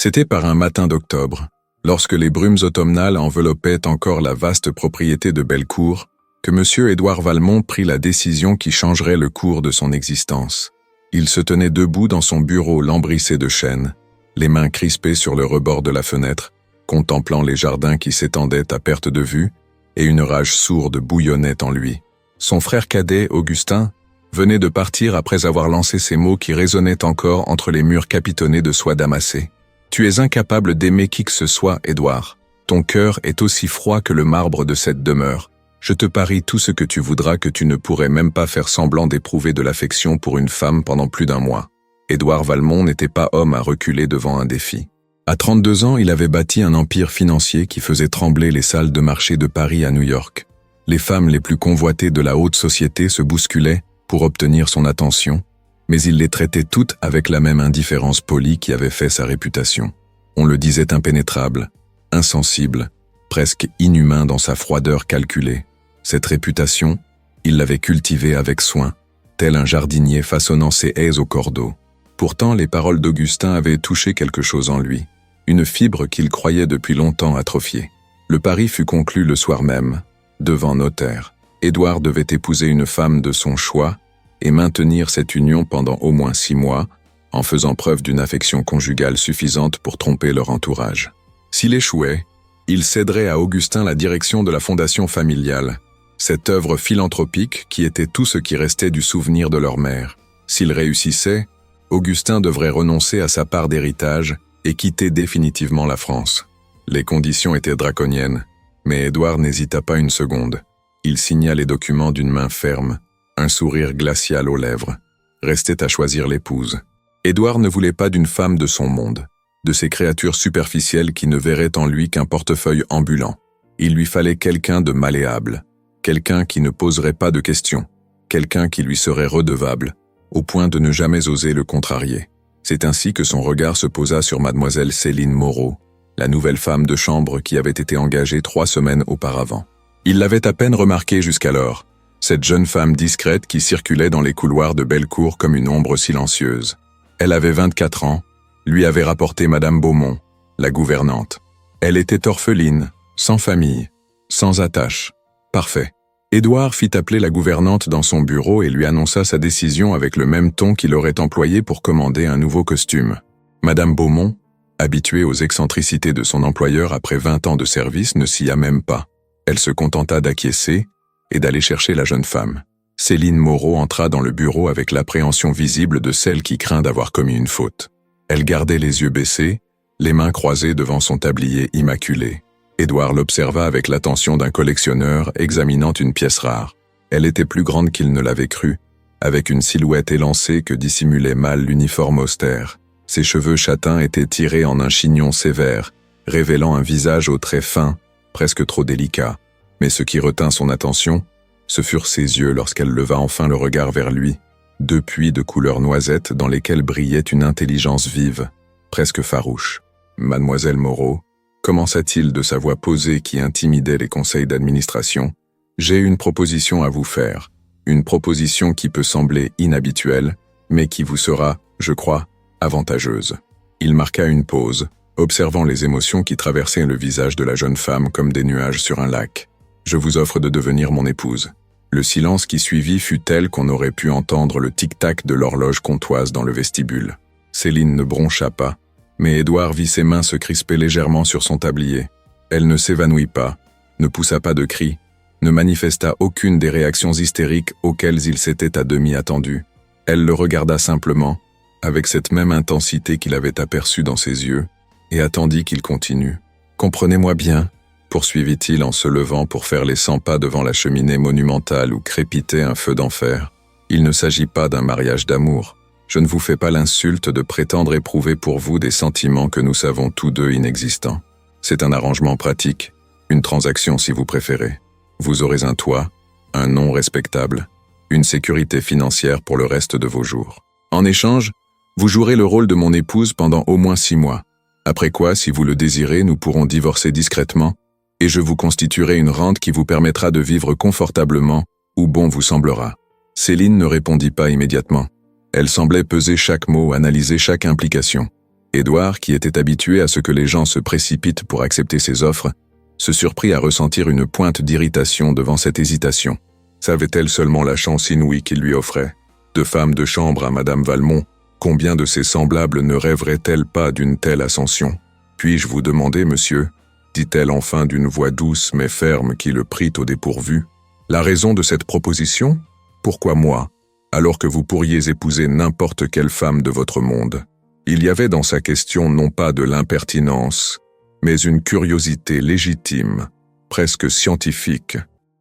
C'était par un matin d'octobre, lorsque les brumes automnales enveloppaient encore la vaste propriété de Bellecour, que M. Édouard Valmont prit la décision qui changerait le cours de son existence. Il se tenait debout dans son bureau lambrissé de chêne, les mains crispées sur le rebord de la fenêtre, contemplant les jardins qui s'étendaient à perte de vue, et une rage sourde bouillonnait en lui. Son frère cadet, Augustin, venait de partir après avoir lancé ces mots qui résonnaient encore entre les murs capitonnés de soie damassée. « Tu es incapable d'aimer qui que ce soit, Édouard. Ton cœur est aussi froid que le marbre de cette demeure. Je te parie tout ce que tu voudras que tu ne pourrais même pas faire semblant d'éprouver de l'affection pour une femme pendant plus d'un mois. » Édouard Valmont n'était pas homme à reculer devant un défi. À 32 ans, il avait bâti un empire financier qui faisait trembler les salles de marché de Paris à New York. Les femmes les plus convoitées de la haute société se bousculaient pour obtenir son attention, mais il les traitait toutes avec la même indifférence polie qui avait fait sa réputation. On le disait impénétrable, insensible, presque inhumain dans sa froideur calculée. Cette réputation, il l'avait cultivée avec soin, tel un jardinier façonnant ses haies au cordeau. Pourtant, les paroles d'Augustin avaient touché quelque chose en lui, une fibre qu'il croyait depuis longtemps atrophiée. Le pari fut conclu le soir même, devant notaire. Édouard devait épouser une femme de son choix et maintenir cette union pendant au moins 6 mois, en faisant preuve d'une affection conjugale suffisante pour tromper leur entourage. S'il échouait, il céderait à Augustin la direction de la fondation familiale, cette œuvre philanthropique qui était tout ce qui restait du souvenir de leur mère. S'il réussissait, Augustin devrait renoncer à sa part d'héritage et quitter définitivement la France. Les conditions étaient draconiennes, mais Édouard n'hésita pas une seconde. Il signa les documents d'une main ferme, un sourire glacial aux lèvres. Restait à choisir l'épouse. Édouard ne voulait pas d'une femme de son monde, de ces créatures superficielles qui ne verraient en lui qu'un portefeuille ambulant. Il lui fallait quelqu'un de malléable, quelqu'un qui ne poserait pas de questions, quelqu'un qui lui serait redevable, au point de ne jamais oser le contrarier. C'est ainsi que son regard se posa sur mademoiselle Céline Moreau, la nouvelle femme de chambre qui avait été engagée 3 semaines auparavant. Il l'avait à peine remarquée jusqu'alors, cette jeune femme discrète qui circulait dans les couloirs de Bellecour comme une ombre silencieuse. Elle avait 24 ans, lui avait rapporté Madame Beaumont, la gouvernante. Elle était orpheline, sans famille, sans attache. Parfait. Édouard fit appeler la gouvernante dans son bureau et lui annonça sa décision avec le même ton qu'il aurait employé pour commander un nouveau costume. Madame Beaumont, habituée aux excentricités de son employeur après 20 ans de service, ne s'y a même pas. Elle se contenta d'acquiescer et d'aller chercher la jeune femme. Céline Moreau entra dans le bureau avec l'appréhension visible de celle qui craint d'avoir commis une faute. Elle gardait les yeux baissés, les mains croisées devant son tablier immaculé. Édouard l'observa avec l'attention d'un collectionneur examinant une pièce rare. Elle était plus grande qu'il ne l'avait cru, avec une silhouette élancée que dissimulait mal l'uniforme austère. Ses cheveux châtains étaient tirés en un chignon sévère, révélant un visage aux traits fins, presque trop délicat. Mais ce qui retint son attention, ce furent ses yeux lorsqu'elle leva enfin le regard vers lui, 2 puits de couleur noisette dans lesquels brillait une intelligence vive, presque farouche. « Mademoiselle Moreau », commença-t-il de sa voix posée qui intimidait les conseils d'administration, « j'ai une proposition à vous faire, une proposition qui peut sembler inhabituelle, mais qui vous sera, je crois, avantageuse. » Il marqua une pause, observant les émotions qui traversaient le visage de la jeune femme comme des nuages sur un lac. « Je vous offre de devenir mon épouse. » Le silence qui suivit fut tel qu'on aurait pu entendre le tic-tac de l'horloge comtoise dans le vestibule. Céline ne broncha pas, mais Édouard vit ses mains se crisper légèrement sur son tablier. Elle ne s'évanouit pas, ne poussa pas de cri, ne manifesta aucune des réactions hystériques auxquelles il s'était à demi attendu. Elle le regarda simplement, avec cette même intensité qu'il avait aperçue dans ses yeux, et attendit qu'il continue. « Comprenez-moi bien, » poursuivit-il en se levant pour faire les 100 pas devant la cheminée monumentale où crépitait un feu d'enfer. « Il ne s'agit pas d'un mariage d'amour. Je ne vous fais pas l'insulte de prétendre éprouver pour vous des sentiments que nous savons tous deux inexistants. C'est un arrangement pratique, une transaction si vous préférez. Vous aurez un toit, un nom respectable, une sécurité financière pour le reste de vos jours. En échange, vous jouerez le rôle de mon épouse pendant au moins 6 mois. Après quoi, si vous le désirez, nous pourrons divorcer discrètement, et je vous constituerai une rente qui vous permettra de vivre confortablement où bon vous semblera. » Céline ne répondit pas immédiatement. Elle semblait peser chaque mot, analyser chaque implication. Édouard, qui était habitué à ce que les gens se précipitent pour accepter ses offres, se surprit à ressentir une pointe d'irritation devant cette hésitation. Savait-elle seulement la chance inouïe qu'il lui offrait? De femme de chambre à Madame Valmont, combien de ses semblables ne rêveraient-elles pas d'une telle ascension? Puis-je vous demander, monsieur, dit-elle enfin d'une voix douce mais ferme qui le prit au dépourvu, la raison de cette proposition? Pourquoi moi, alors que vous pourriez épouser n'importe quelle femme de votre monde? Il y avait dans sa question non pas de l'impertinence, mais une curiosité légitime, presque scientifique,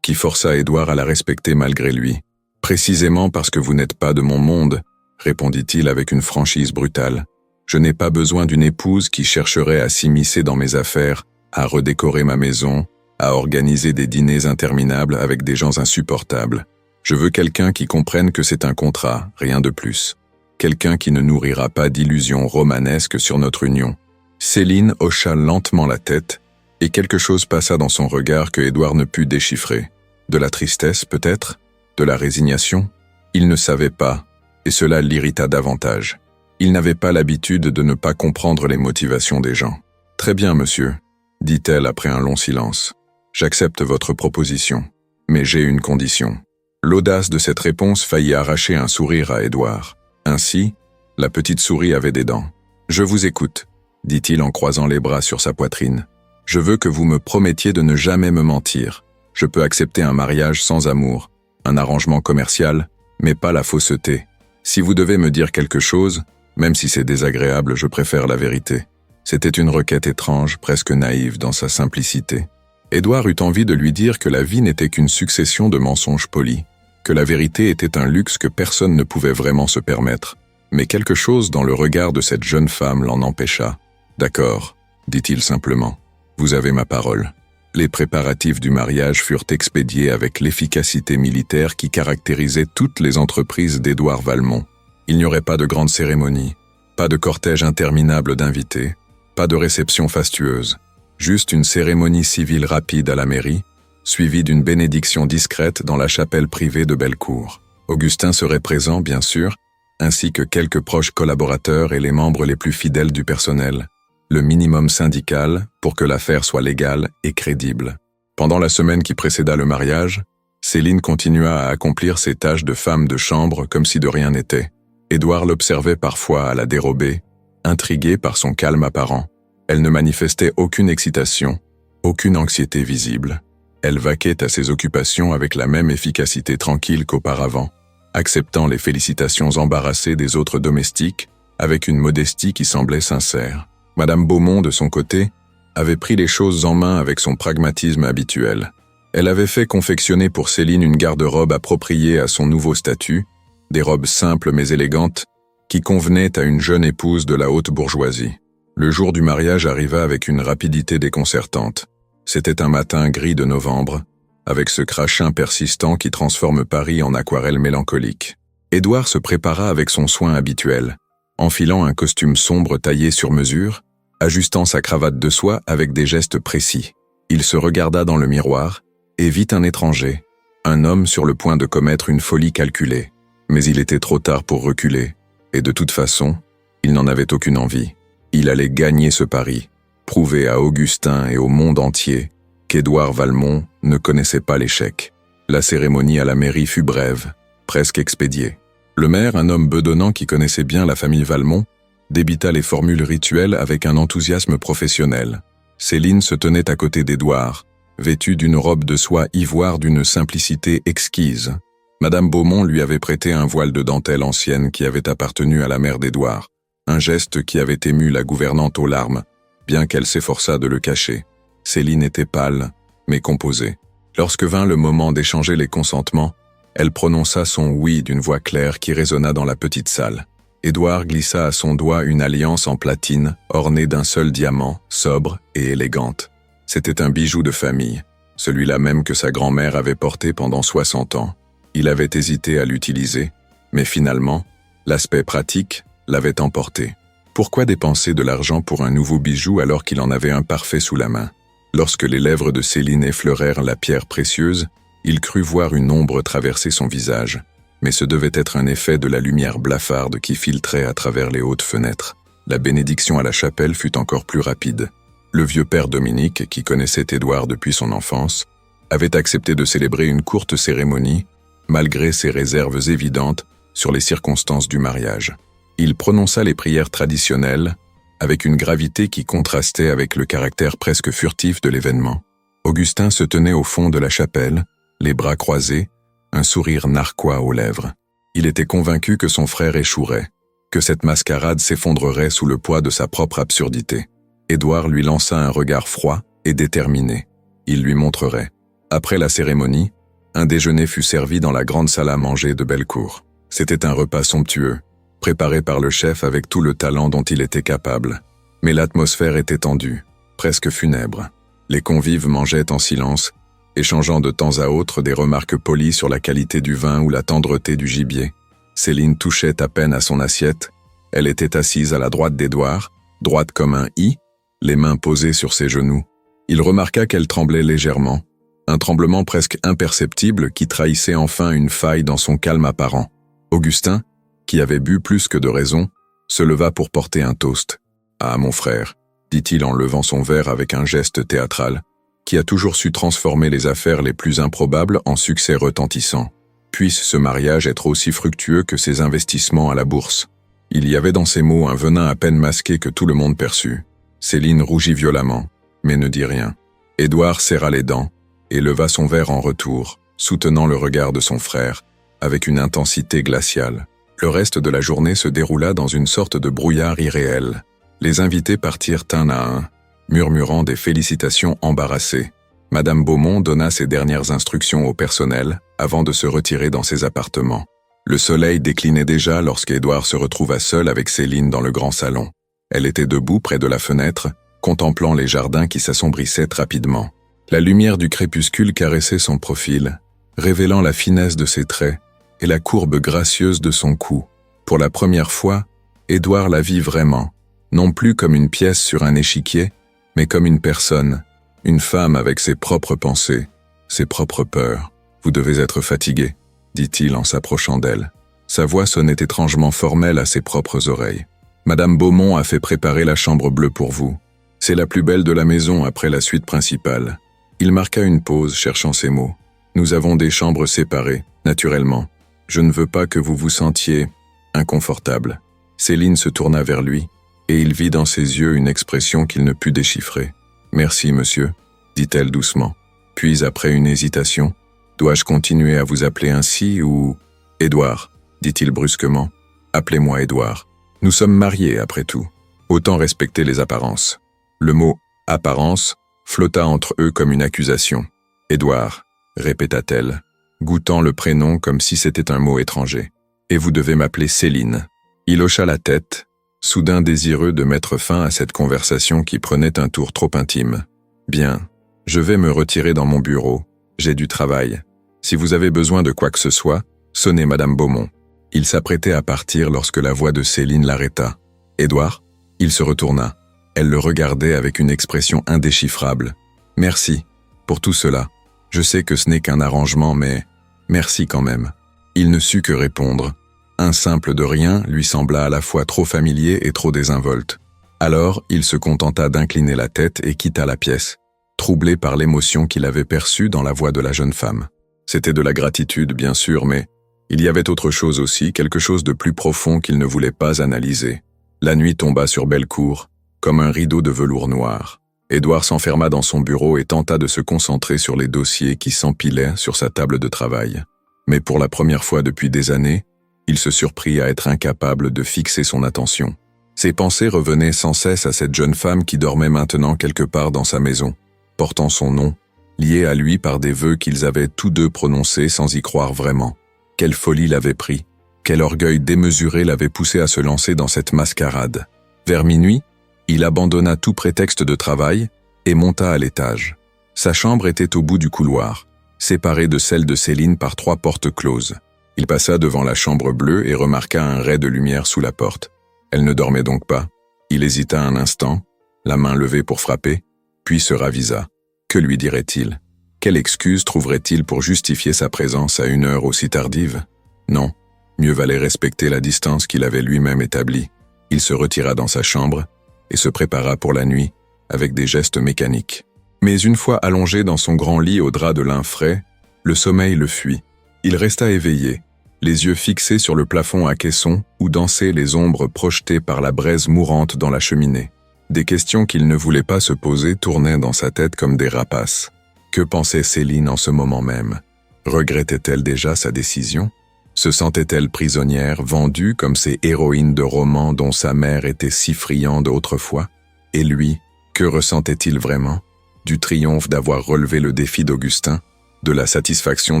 qui força Édouard à la respecter malgré lui. « Précisément parce que vous n'êtes pas de mon monde, » répondit-il avec une franchise brutale. « Je n'ai pas besoin d'une épouse qui chercherait à s'immiscer dans mes affaires, à redécorer ma maison, à organiser des dîners interminables avec des gens insupportables. Je veux quelqu'un qui comprenne que c'est un contrat, rien de plus. Quelqu'un qui ne nourrira pas d'illusions romanesques sur notre union. » Céline hocha lentement la tête, et quelque chose passa dans son regard que Édouard ne put déchiffrer. De la tristesse, peut-être? De la résignation? Il ne savait pas, et cela l'irrita davantage. Il n'avait pas l'habitude de ne pas comprendre les motivations des gens. « Très bien, monsieur, » dit-elle après un long silence. « J'accepte votre proposition, mais j'ai une condition. » L'audace de cette réponse faillit arracher un sourire à Édouard. Ainsi, la petite souris avait des dents. « Je vous écoute, » dit-il en croisant les bras sur sa poitrine. « Je veux que vous me promettiez de ne jamais me mentir. Je peux accepter un mariage sans amour, un arrangement commercial, mais pas la fausseté. Si vous devez me dire quelque chose, même si c'est désagréable, je préfère la vérité. » C'était une requête étrange, presque naïve dans sa simplicité. Édouard eut envie de lui dire que la vie n'était qu'une succession de mensonges polis, que la vérité était un luxe que personne ne pouvait vraiment se permettre. Mais quelque chose dans le regard de cette jeune femme l'en empêcha. « D'accord, » dit-il simplement. « Vous avez ma parole. » Les préparatifs du mariage furent expédiés avec l'efficacité militaire qui caractérisait toutes les entreprises d'Édouard Valmont. Il n'y aurait pas de grande cérémonie, pas de cortège interminable d'invités, pas de réception fastueuse, juste une cérémonie civile rapide à la mairie, suivie d'une bénédiction discrète dans la chapelle privée de Bellecour. Augustin serait présent, bien sûr, ainsi que quelques proches collaborateurs et les membres les plus fidèles du personnel, le minimum syndical pour que l'affaire soit légale et crédible. Pendant la semaine qui précéda le mariage, Céline continua à accomplir ses tâches de femme de chambre comme si de rien n'était. Édouard l'observait parfois à la dérobée, intrigué par son calme apparent. Elle ne manifestait aucune excitation, aucune anxiété visible. Elle vaquait à ses occupations avec la même efficacité tranquille qu'auparavant, acceptant les félicitations embarrassées des autres domestiques avec une modestie qui semblait sincère. Madame Beaumont, de son côté, avait pris les choses en main avec son pragmatisme habituel. Elle avait fait confectionner pour Céline une garde-robe appropriée à son nouveau statut, des robes simples mais élégantes, qui convenaient à une jeune épouse de la haute bourgeoisie. Le jour du mariage arriva avec une rapidité déconcertante. C'était un matin gris de novembre, avec ce crachin persistant qui transforme Paris en aquarelle mélancolique. Édouard se prépara avec son soin habituel, enfilant un costume sombre taillé sur mesure, ajustant sa cravate de soie avec des gestes précis. Il se regarda dans le miroir et vit un étranger, un homme sur le point de commettre une folie calculée. Mais il était trop tard pour reculer, et de toute façon, il n'en avait aucune envie. Il allait gagner ce pari, prouver à Augustin et au monde entier qu'Édouard Valmont ne connaissait pas l'échec. La cérémonie à la mairie fut brève, presque expédiée. Le maire, un homme bedonnant qui connaissait bien la famille Valmont, débita les formules rituelles avec un enthousiasme professionnel. Céline se tenait à côté d'Édouard, vêtue d'une robe de soie ivoire d'une simplicité exquise. Madame Beaumont lui avait prêté un voile de dentelle ancienne qui avait appartenu à la mère d'Édouard, un geste qui avait ému la gouvernante aux larmes, bien qu'elle s'efforçât de le cacher. Céline était pâle, mais composée. Lorsque vint le moment d'échanger les consentements, elle prononça son « oui » d'une voix claire qui résonna dans la petite salle. Édouard glissa à son doigt une alliance en platine, ornée d'un seul diamant, sobre et élégante. C'était un bijou de famille, celui-là même que sa grand-mère avait porté pendant 60 ans. Il avait hésité à l'utiliser, mais finalement, l'aspect pratique l'avait emporté. Pourquoi dépenser de l'argent pour un nouveau bijou alors qu'il en avait un parfait sous la main? Lorsque les lèvres de Céline effleurèrent la pierre précieuse, il crut voir une ombre traverser son visage, mais ce devait être un effet de la lumière blafarde qui filtrait à travers les hautes fenêtres. La bénédiction à la chapelle fut encore plus rapide. Le vieux père Dominique, qui connaissait Édouard depuis son enfance, avait accepté de célébrer une courte cérémonie, malgré ses réserves évidentes sur les circonstances du mariage. Il prononça les prières traditionnelles, avec une gravité qui contrastait avec le caractère presque furtif de l'événement. Augustin se tenait au fond de la chapelle, les bras croisés, un sourire narquois aux lèvres. Il était convaincu que son frère échouerait, que cette mascarade s'effondrerait sous le poids de sa propre absurdité. Édouard lui lança un regard froid et déterminé. Il lui montrerait. Après la cérémonie, un déjeuner fut servi dans la grande salle à manger de Bellecour. C'était un repas somptueux, préparé par le chef avec tout le talent dont il était capable. Mais l'atmosphère était tendue, presque funèbre. Les convives mangeaient en silence, échangeant de temps à autre des remarques polies sur la qualité du vin ou la tendreté du gibier. Céline touchait à peine à son assiette. Elle était assise à la droite d'Édouard, droite comme un i, les mains posées sur ses genoux. Il remarqua qu'elle tremblait légèrement, un tremblement presque imperceptible qui trahissait enfin une faille dans son calme apparent. Augustin, qui avait bu plus que de raison, se leva pour porter un toast. « Ah, mon frère », dit-il en levant son verre avec un geste théâtral, qui a toujours su transformer les affaires les plus improbables en succès retentissants. Puisse ce mariage être aussi fructueux que ses investissements à la bourse. Il y avait dans ces mots un venin à peine masqué que tout le monde perçut. Céline rougit violemment, mais ne dit rien. Édouard serra les dents et leva son verre en retour, soutenant le regard de son frère, avec une intensité glaciale. Le reste de la journée se déroula dans une sorte de brouillard irréel. Les invités partirent un à un, murmurant des félicitations embarrassées. Madame Beaumont donna ses dernières instructions au personnel avant de se retirer dans ses appartements. Le soleil déclinait déjà lorsqu'Édouard se retrouva seul avec Céline dans le grand salon. Elle était debout près de la fenêtre, contemplant les jardins qui s'assombrissaient rapidement. La lumière du crépuscule caressait son profil, révélant la finesse de ses traits et la courbe gracieuse de son cou. Pour la première fois, Édouard la vit vraiment, non plus comme une pièce sur un échiquier, mais comme une personne, une femme avec ses propres pensées, ses propres peurs. « Vous devez être fatigué », dit-il en s'approchant d'elle. Sa voix sonnait étrangement formelle à ses propres oreilles. « Madame Beaumont a fait préparer la chambre bleue pour vous. C'est la plus belle de la maison après la suite principale. » Il marqua une pause, cherchant ses mots. « Nous avons des chambres séparées, naturellement. Je ne veux pas que vous vous sentiez inconfortable. » Céline se tourna vers lui, et il vit dans ses yeux une expression qu'il ne put déchiffrer. « Merci, monsieur, » dit-elle doucement. Puis, après une hésitation, « Dois-je continuer à vous appeler ainsi ou… »« Édouard, » dit-il brusquement. « Appelez-moi Édouard. Nous sommes mariés, après tout. Autant respecter les apparences. » Le mot « apparence » flotta entre eux comme une accusation. « Édouard », répéta-t-elle, goûtant le prénom comme si c'était un mot étranger. « Et vous devez m'appeler Céline. » Il hocha la tête, soudain désireux de mettre fin à cette conversation qui prenait un tour trop intime. « Bien, je vais me retirer dans mon bureau. J'ai du travail. Si vous avez besoin de quoi que ce soit, sonnez Madame Beaumont. » Il s'apprêtait à partir lorsque la voix de Céline l'arrêta. « Édouard ?» Il se retourna. Elle le regardait avec une expression indéchiffrable. « Merci pour tout cela. Je sais que ce n'est qu'un arrangement, mais merci quand même. » Il ne sut que répondre. Un simple de rien lui sembla à la fois trop familier et trop désinvolte. Alors, il se contenta d'incliner la tête et quitta la pièce, troublé par l'émotion qu'il avait perçue dans la voix de la jeune femme. C'était de la gratitude, bien sûr, mais il y avait autre chose aussi, quelque chose de plus profond qu'il ne voulait pas analyser. La nuit tomba sur Bellecour, comme un rideau de velours noir. Édouard s'enferma dans son bureau et tenta de se concentrer sur les dossiers qui s'empilaient sur sa table de travail. Mais pour la première fois depuis des années, il se surprit à être incapable de fixer son attention. Ses pensées revenaient sans cesse à cette jeune femme qui dormait maintenant quelque part dans sa maison, portant son nom, lié à lui par des vœux qu'ils avaient tous deux prononcés sans y croire vraiment. Quelle folie l'avait pris, quel orgueil démesuré l'avait poussé à se lancer dans cette mascarade. Vers minuit, il abandonna tout prétexte de travail et monta à l'étage. Sa chambre était au bout du couloir, séparée de celle de Céline par 3 portes closes. Il passa devant la chambre bleue et remarqua un ray de lumière sous la porte. Elle ne dormait donc pas. Il hésita un instant, la main levée pour frapper, puis se ravisa. Que lui dirait-il? Quelle excuse trouverait-il pour justifier sa présence à une heure aussi tardive? Non, mieux valait respecter la distance qu'il avait lui-même établie. Il se retira dans sa chambre et se prépara pour la nuit avec des gestes mécaniques. Mais une fois allongé dans son grand lit au drap de lin frais, le sommeil le fuit. Il resta éveillé, les yeux fixés sur le plafond à caisson où dansaient les ombres projetées par la braise mourante dans la cheminée. Des questions qu'il ne voulait pas se poser tournaient dans sa tête comme des rapaces. Que pensait Céline en ce moment même? Regrettait-elle déjà sa décision? Se sentait-elle prisonnière, vendue comme ces héroïnes de romans dont sa mère était si friande autrefois? Et lui, que ressentait-il vraiment? Du triomphe d'avoir relevé le défi d'Augustin? De la satisfaction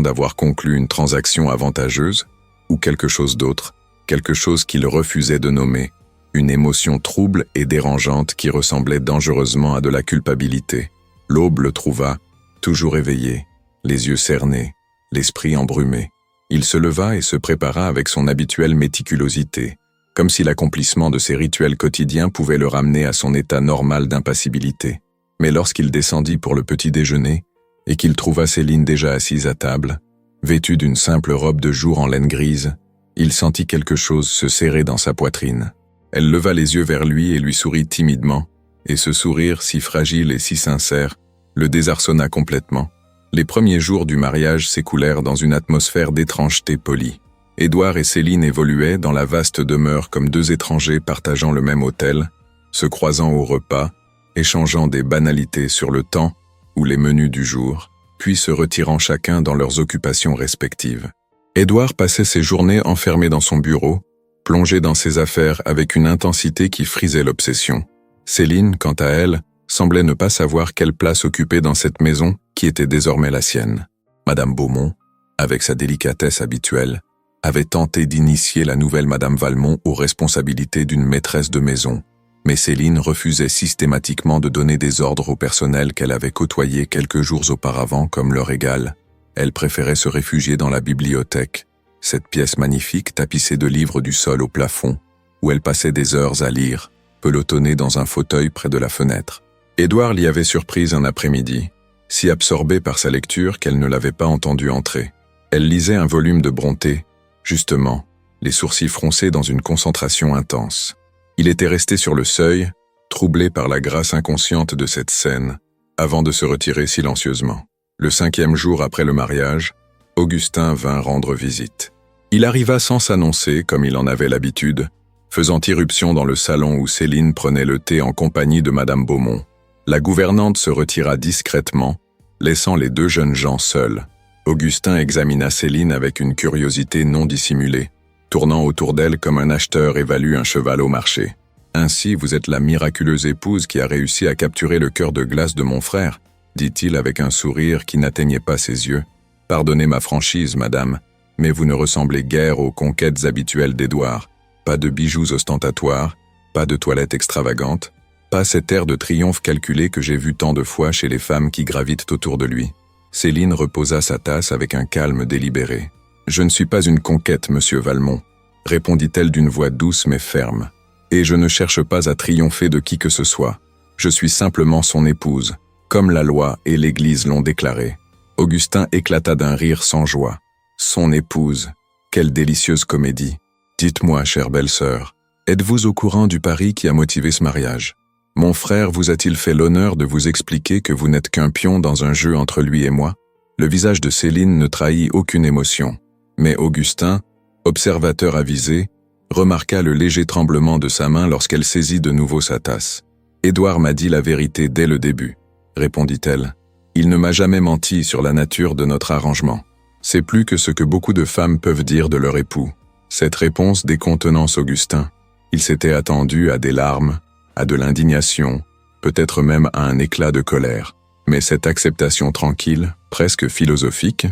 d'avoir conclu une transaction avantageuse? Ou quelque chose d'autre, quelque chose qu'il refusait de nommer, une émotion trouble et dérangeante qui ressemblait dangereusement à de la culpabilité? L'aube le trouva, toujours éveillé, les yeux cernés, l'esprit embrumé. Il se leva et se prépara avec son habituelle méticulosité, comme si l'accomplissement de ses rituels quotidiens pouvait le ramener à son état normal d'impassibilité. Mais lorsqu'il descendit pour le petit déjeuner, et qu'il trouva Céline déjà assise à table, vêtue d'une simple robe de jour en laine grise, il sentit quelque chose se serrer dans sa poitrine. Elle leva les yeux vers lui et lui sourit timidement, et ce sourire si fragile et si sincère le désarçonna complètement. Les premiers jours du mariage s'écoulèrent dans une atmosphère d'étrangeté polie. Édouard et Céline évoluaient dans la vaste demeure comme deux étrangers partageant le même hôtel, se croisant au repas, échangeant des banalités sur le temps ou les menus du jour, puis se retirant chacun dans leurs occupations respectives. Édouard passait ses journées enfermé dans son bureau, plongé dans ses affaires avec une intensité qui frisait l'obsession. Céline, quant à elle, semblait ne pas savoir quelle place occuper dans cette maison qui était désormais la sienne. Madame Beaumont, avec sa délicatesse habituelle, avait tenté d'initier la nouvelle Madame Valmont aux responsabilités d'une maîtresse de maison, mais Céline refusait systématiquement de donner des ordres au personnel qu'elle avait côtoyé quelques jours auparavant comme leur égal. Elle préférait se réfugier dans la bibliothèque, cette pièce magnifique tapissée de livres du sol au plafond, où elle passait des heures à lire, pelotonnée dans un fauteuil près de la fenêtre. Édouard l'y avait surprise un après-midi, si absorbée par sa lecture qu'elle ne l'avait pas entendu entrer. Elle lisait un volume de Brontë, justement, les sourcils froncés dans une concentration intense. Il était resté sur le seuil, troublé par la grâce inconsciente de cette scène, avant de se retirer silencieusement. Le 5e jour après le mariage, Augustin vint rendre visite. Il arriva sans s'annoncer, comme il en avait l'habitude, faisant irruption dans le salon où Céline prenait le thé en compagnie de Madame Beaumont. La gouvernante se retira discrètement, laissant les deux jeunes gens seuls. Augustin examina Céline avec une curiosité non dissimulée, tournant autour d'elle comme un acheteur évalue un cheval au marché. « Ainsi, vous êtes la miraculeuse épouse qui a réussi à capturer le cœur de glace de mon frère », dit-il avec un sourire qui n'atteignait pas ses yeux. « Pardonnez ma franchise, madame, mais vous ne ressemblez guère aux conquêtes habituelles d'Édouard. Pas de bijoux ostentatoires, pas de toilette extravagante, pas cet air de triomphe calculé que j'ai vu tant de fois chez les femmes qui gravitent autour de lui. » Céline reposa sa tasse avec un calme délibéré. « Je ne suis pas une conquête, monsieur Valmont, » répondit-elle d'une voix douce mais ferme. « Et je ne cherche pas à triompher de qui que ce soit. Je suis simplement son épouse, comme la loi et l'Église l'ont déclaré. » Augustin éclata d'un rire sans joie. « Son épouse, quelle délicieuse comédie. Dites-moi, chère belle-sœur, êtes-vous au courant du pari qui a motivé ce mariage? Mon frère vous a-t-il fait l'honneur de vous expliquer que vous n'êtes qu'un pion dans un jeu entre lui et moi ?» Le visage de Céline ne trahit aucune émotion, mais Augustin, observateur avisé, remarqua le léger tremblement de sa main lorsqu'elle saisit de nouveau sa tasse. « Édouard m'a dit la vérité dès le début, » répondit-elle. « Il ne m'a jamais menti sur la nature de notre arrangement. C'est plus que ce que beaucoup de femmes peuvent dire de leur époux. » Cette réponse décontenance Augustin. Il s'était attendu à des larmes, à de l'indignation, peut-être même à un éclat de colère. Mais cette acceptation tranquille, presque philosophique,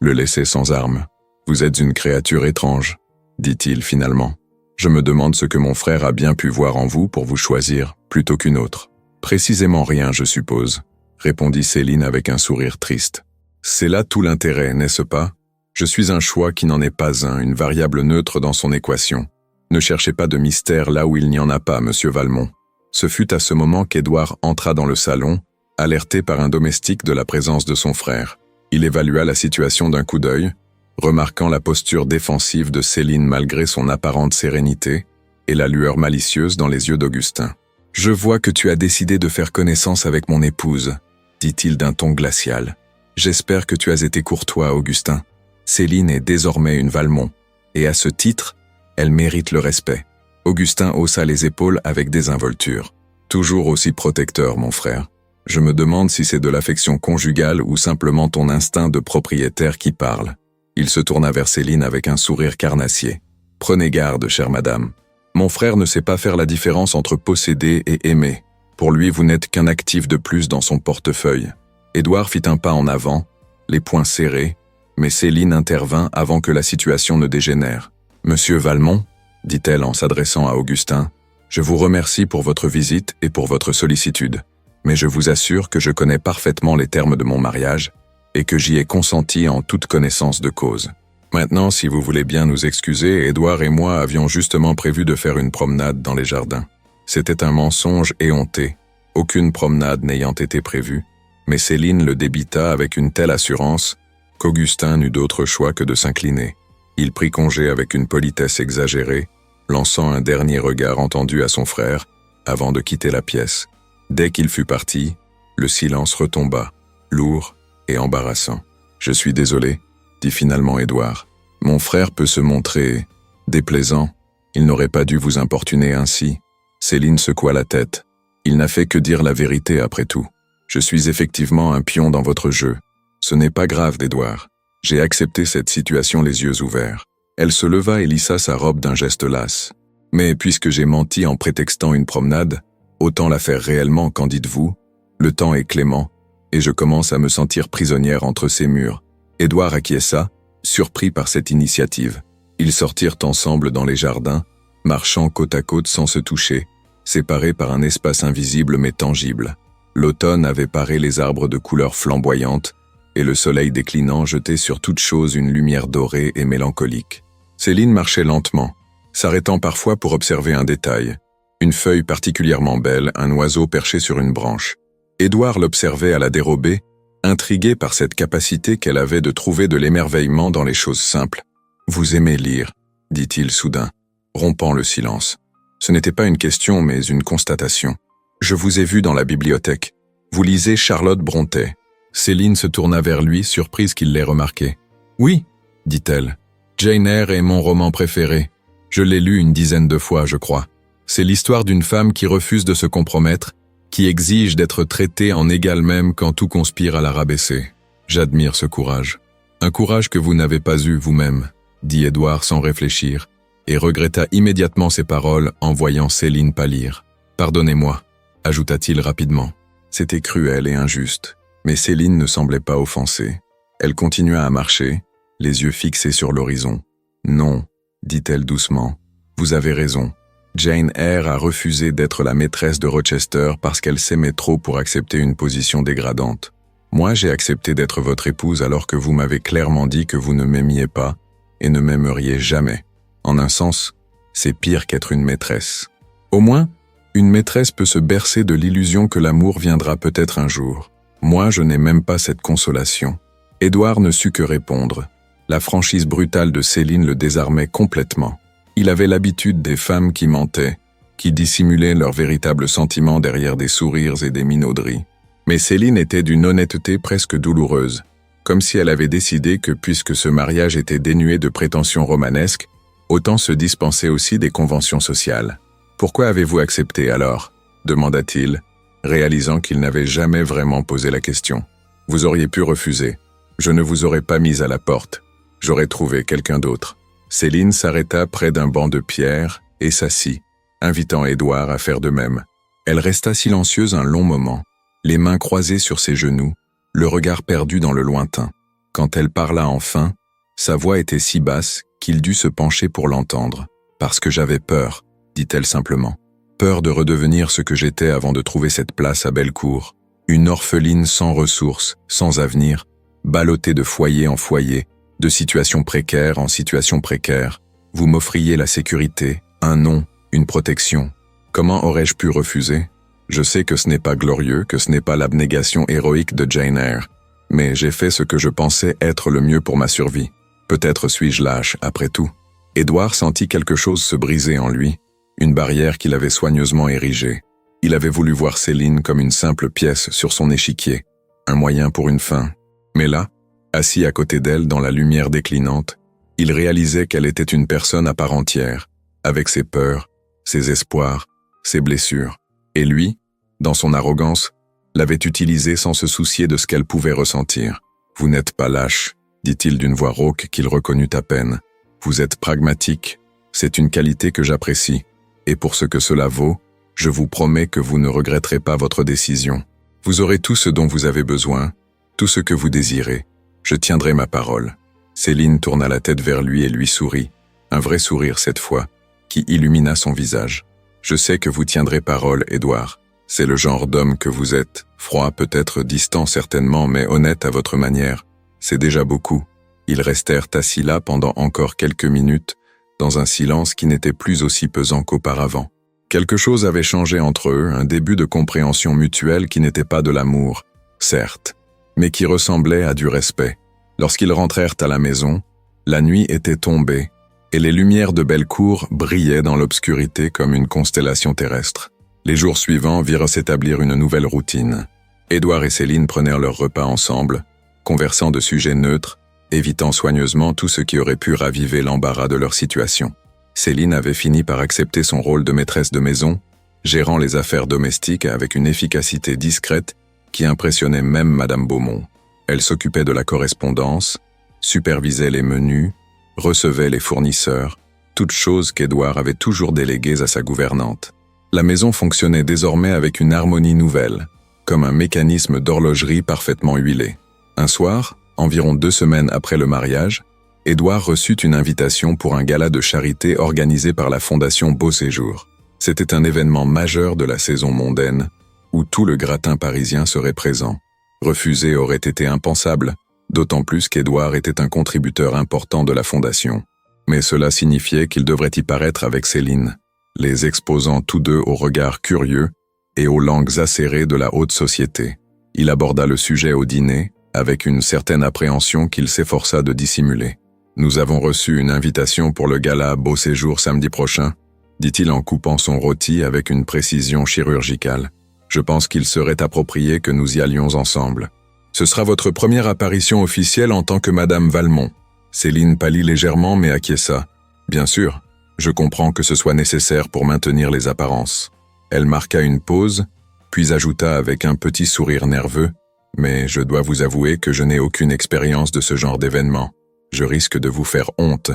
le laissait sans armes. « Vous êtes une créature étrange, » dit-il finalement. « Je me demande ce que mon frère a bien pu voir en vous pour vous choisir, plutôt qu'une autre. »« Précisément rien, je suppose, » répondit Céline avec un sourire triste. « C'est là tout l'intérêt, n'est-ce pas? Je suis un choix qui n'en est pas un, une variable neutre dans son équation. Ne cherchez pas de mystère là où il n'y en a pas, monsieur Valmont. » Ce fut à ce moment qu'Édouard entra dans le salon, alerté par un domestique de la présence de son frère. Il évalua la situation d'un coup d'œil, remarquant la posture défensive de Céline malgré son apparente sérénité, et la lueur malicieuse dans les yeux d'Augustin. « Je vois que tu as décidé de faire connaissance avec mon épouse, dit-il d'un ton glacial. J'espère que tu as été courtois, Augustin. Céline est désormais une Valmont, et à ce titre, elle mérite le respect. » Augustin haussa les épaules avec désinvolture. « Toujours aussi protecteur, mon frère. Je me demande si c'est de l'affection conjugale ou simplement ton instinct de propriétaire qui parle. » Il se tourna vers Céline avec un sourire carnassier. « Prenez garde, chère madame. Mon frère ne sait pas faire la différence entre posséder et aimer. Pour lui, vous n'êtes qu'un actif de plus dans son portefeuille. » Édouard fit un pas en avant, les poings serrés, mais Céline intervint avant que la situation ne dégénère. « Monsieur Valmont, dit-elle en s'adressant à Augustin, je vous remercie pour votre visite et pour votre sollicitude. Mais je vous assure que je connais parfaitement les termes de mon mariage et que j'y ai consenti en toute connaissance de cause. Maintenant, si vous voulez bien nous excuser, Édouard et moi avions justement prévu de faire une promenade dans les jardins. C'était un mensonge éhonté, aucune promenade n'ayant été prévue, mais Céline le débita avec une telle assurance qu'Augustin n'eut d'autre choix que de s'incliner. Il prit congé avec une politesse exagérée, lançant un dernier regard entendu à son frère, avant de quitter la pièce. Dès qu'il fut parti, le silence retomba, lourd et embarrassant. « Je suis désolé, » dit finalement Édouard. « Mon frère peut se montrer déplaisant. Il n'aurait pas dû vous importuner ainsi. » Céline secoua la tête. « Il n'a fait que dire la vérité après tout. Je suis effectivement un pion dans votre jeu. Ce n'est pas grave d'Édouard. J'ai accepté cette situation les yeux ouverts. » Elle se leva et lissa sa robe d'un geste las. « Mais puisque j'ai menti en prétextant une promenade, autant la faire réellement, qu'en dites-vous? Le temps est clément, et je commence à me sentir prisonnière entre ces murs. » Édouard acquiesça, surpris par cette initiative. Ils sortirent ensemble dans les jardins, marchant côte à côte sans se toucher, séparés par un espace invisible mais tangible. L'automne avait paré les arbres de couleurs flamboyantes, et le soleil déclinant jetait sur toute chose une lumière dorée et mélancolique. Céline marchait lentement, s'arrêtant parfois pour observer un détail. Une feuille particulièrement belle, un oiseau perché sur une branche. Édouard l'observait à la dérobée, intrigué par cette capacité qu'elle avait de trouver de l'émerveillement dans les choses simples. « Vous aimez lire », dit-il soudain, rompant le silence. Ce n'était pas une question, mais une constatation. « Je vous ai vu dans la bibliothèque. Vous lisez Charlotte Brontë. » Céline se tourna vers lui, surprise qu'il l'ait remarqué. « Oui, dit-elle. Jane Eyre est mon roman préféré. Je l'ai lu une dizaine de fois, je crois. C'est l'histoire d'une femme qui refuse de se compromettre, qui exige d'être traitée en égal même quand tout conspire à la rabaisser. J'admire ce courage. Un courage que vous n'avez pas eu vous-même, dit Édouard sans réfléchir, et regretta immédiatement ses paroles en voyant Céline pâlir. Pardonnez-moi, ajouta-t-il rapidement. C'était cruel et injuste, mais Céline ne semblait pas offensée. Elle continua à marcher, les yeux fixés sur l'horizon. Non, dit-elle doucement, vous avez raison. Jane Eyre a refusé d'être la maîtresse de Rochester parce qu'elle s'aimait trop pour accepter une position dégradante. Moi, j'ai accepté d'être votre épouse alors que vous m'avez clairement dit que vous ne m'aimiez pas et ne m'aimeriez jamais. En un sens, c'est pire qu'être une maîtresse. Au moins, une maîtresse peut se bercer de l'illusion que l'amour viendra peut-être un jour. Moi, je n'ai même pas cette consolation. Édouard ne sut que répondre. La franchise brutale de Céline le désarmait complètement. Il avait l'habitude des femmes qui mentaient, qui dissimulaient leurs véritables sentiments derrière des sourires et des minauderies. Mais Céline était d'une honnêteté presque douloureuse, comme si elle avait décidé que puisque ce mariage était dénué de prétentions romanesques, autant se dispenser aussi des conventions sociales. « Pourquoi avez-vous accepté alors ?» demanda-t-il, réalisant qu'il n'avait jamais vraiment posé la question. « Vous auriez pu refuser. Je ne vous aurais pas mise à la porte. J'aurais trouvé quelqu'un d'autre. » Céline s'arrêta près d'un banc de pierre et s'assit, invitant Édouard à faire de même. Elle resta silencieuse un long moment, les mains croisées sur ses genoux, le regard perdu dans le lointain. Quand elle parla enfin, sa voix était si basse qu'il dut se pencher pour l'entendre. « Parce que j'avais peur », dit-elle simplement. « Peur de redevenir ce que j'étais avant de trouver cette place à Bellecour. Une orpheline sans ressources, sans avenir, ballottée de foyer en foyer, de situation précaire en situation précaire. Vous m'offriez la sécurité, un nom, une protection. Comment aurais-je pu refuser? Je sais que ce n'est pas glorieux, que ce n'est pas l'abnégation héroïque de Jane Eyre, mais j'ai fait ce que je pensais être le mieux pour ma survie. Peut-être suis-je lâche, après tout. » Édouard sentit quelque chose se briser en lui, une barrière qu'il avait soigneusement érigée. Il avait voulu voir Céline comme une simple pièce sur son échiquier, un moyen pour une fin. Mais là, assis à côté d'elle dans la lumière déclinante, il réalisait qu'elle était une personne à part entière, avec ses peurs, ses espoirs, ses blessures. Et lui, dans son arrogance, l'avait utilisée sans se soucier de ce qu'elle pouvait ressentir. « Vous n'êtes pas lâche », dit-il d'une voix rauque qu'il reconnut à peine. « Vous êtes pragmatique, c'est une qualité que j'apprécie, et pour ce que cela vaut, je vous promets que vous ne regretterez pas votre décision. Vous aurez tout ce dont vous avez besoin, tout ce que vous désirez. Je tiendrai ma parole. » Céline tourna la tête vers lui et lui sourit, un vrai sourire cette fois, qui illumina son visage. « Je sais que vous tiendrez parole, Édouard. C'est le genre d'homme que vous êtes, froid peut-être, distant certainement, mais honnête à votre manière. C'est déjà beaucoup. » Ils restèrent assis là pendant encore quelques minutes, dans un silence qui n'était plus aussi pesant qu'auparavant. Quelque chose avait changé entre eux, un début de compréhension mutuelle qui n'était pas de l'amour, certes, mais qui ressemblait à du respect. Lorsqu'ils rentrèrent à la maison, la nuit était tombée, et les lumières de Bellecour brillaient dans l'obscurité comme une constellation terrestre. Les jours suivants virent s'établir une nouvelle routine. Édouard et Céline prenèrent leur repas ensemble, conversant de sujets neutres, évitant soigneusement tout ce qui aurait pu raviver l'embarras de leur situation. Céline avait fini par accepter son rôle de maîtresse de maison, gérant les affaires domestiques avec une efficacité discrète qui impressionnait même Madame Beaumont. Elle s'occupait de la correspondance, supervisait les menus, recevait les fournisseurs, toutes choses qu'Édouard avait toujours déléguées à sa gouvernante. La maison fonctionnait désormais avec une harmonie nouvelle, comme un mécanisme d'horlogerie parfaitement huilé. Un soir, environ 2 semaines après le mariage, Édouard reçut une invitation pour un gala de charité organisé par la Fondation Beau Séjour. C'était un événement majeur de la saison mondaine, où tout le gratin parisien serait présent. Refuser aurait été impensable, d'autant plus qu'Édouard était un contributeur important de la Fondation. Mais cela signifiait qu'il devrait y paraître avec Céline, les exposant tous deux aux regards curieux et aux langues acérées de la haute société. Il aborda le sujet au dîner, avec une certaine appréhension qu'il s'efforça de dissimuler. « Nous avons reçu une invitation pour le gala Beau Séjour samedi prochain », dit-il en coupant son rôti avec une précision chirurgicale. « Je pense qu'il serait approprié que nous y allions ensemble. Ce sera votre première apparition officielle en tant que Madame Valmont. » Céline pâlit légèrement mais acquiesça. « Bien sûr, je comprends que ce soit nécessaire pour maintenir les apparences. » Elle marqua une pause, puis ajouta avec un petit sourire nerveux. « Mais je dois vous avouer que je n'ai aucune expérience de ce genre d'événement. Je risque de vous faire honte. »«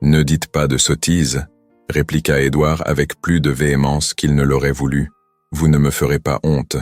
Ne dites pas de sottises, » répliqua Édouard avec plus de véhémence qu'il ne l'aurait voulu. « Vous ne me ferez pas honte.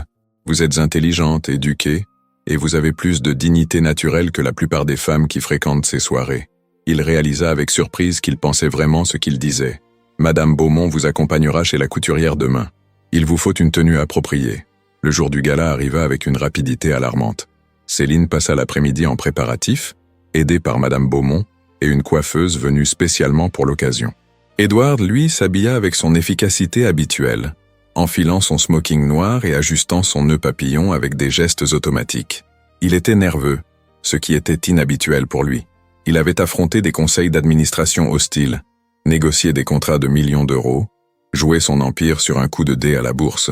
Vous êtes intelligente, éduquée, et vous avez plus de dignité naturelle que la plupart des femmes qui fréquentent ces soirées. » Il réalisa avec surprise qu'il pensait vraiment ce qu'il disait. « Madame Beaumont vous accompagnera chez la couturière demain. Il vous faut une tenue appropriée. » Le jour du gala arriva avec une rapidité alarmante. Céline passa l'après-midi en préparatifs, aidée par Madame Beaumont et une coiffeuse venue spécialement pour l'occasion. Édouard, lui, s'habilla avec son efficacité habituelle, enfilant son smoking noir et ajustant son nœud papillon avec des gestes automatiques. Il était nerveux, ce qui était inhabituel pour lui. Il avait affronté des conseils d'administration hostiles, négocié des contrats de millions d'euros, joué son empire sur un coup de dé à la bourse.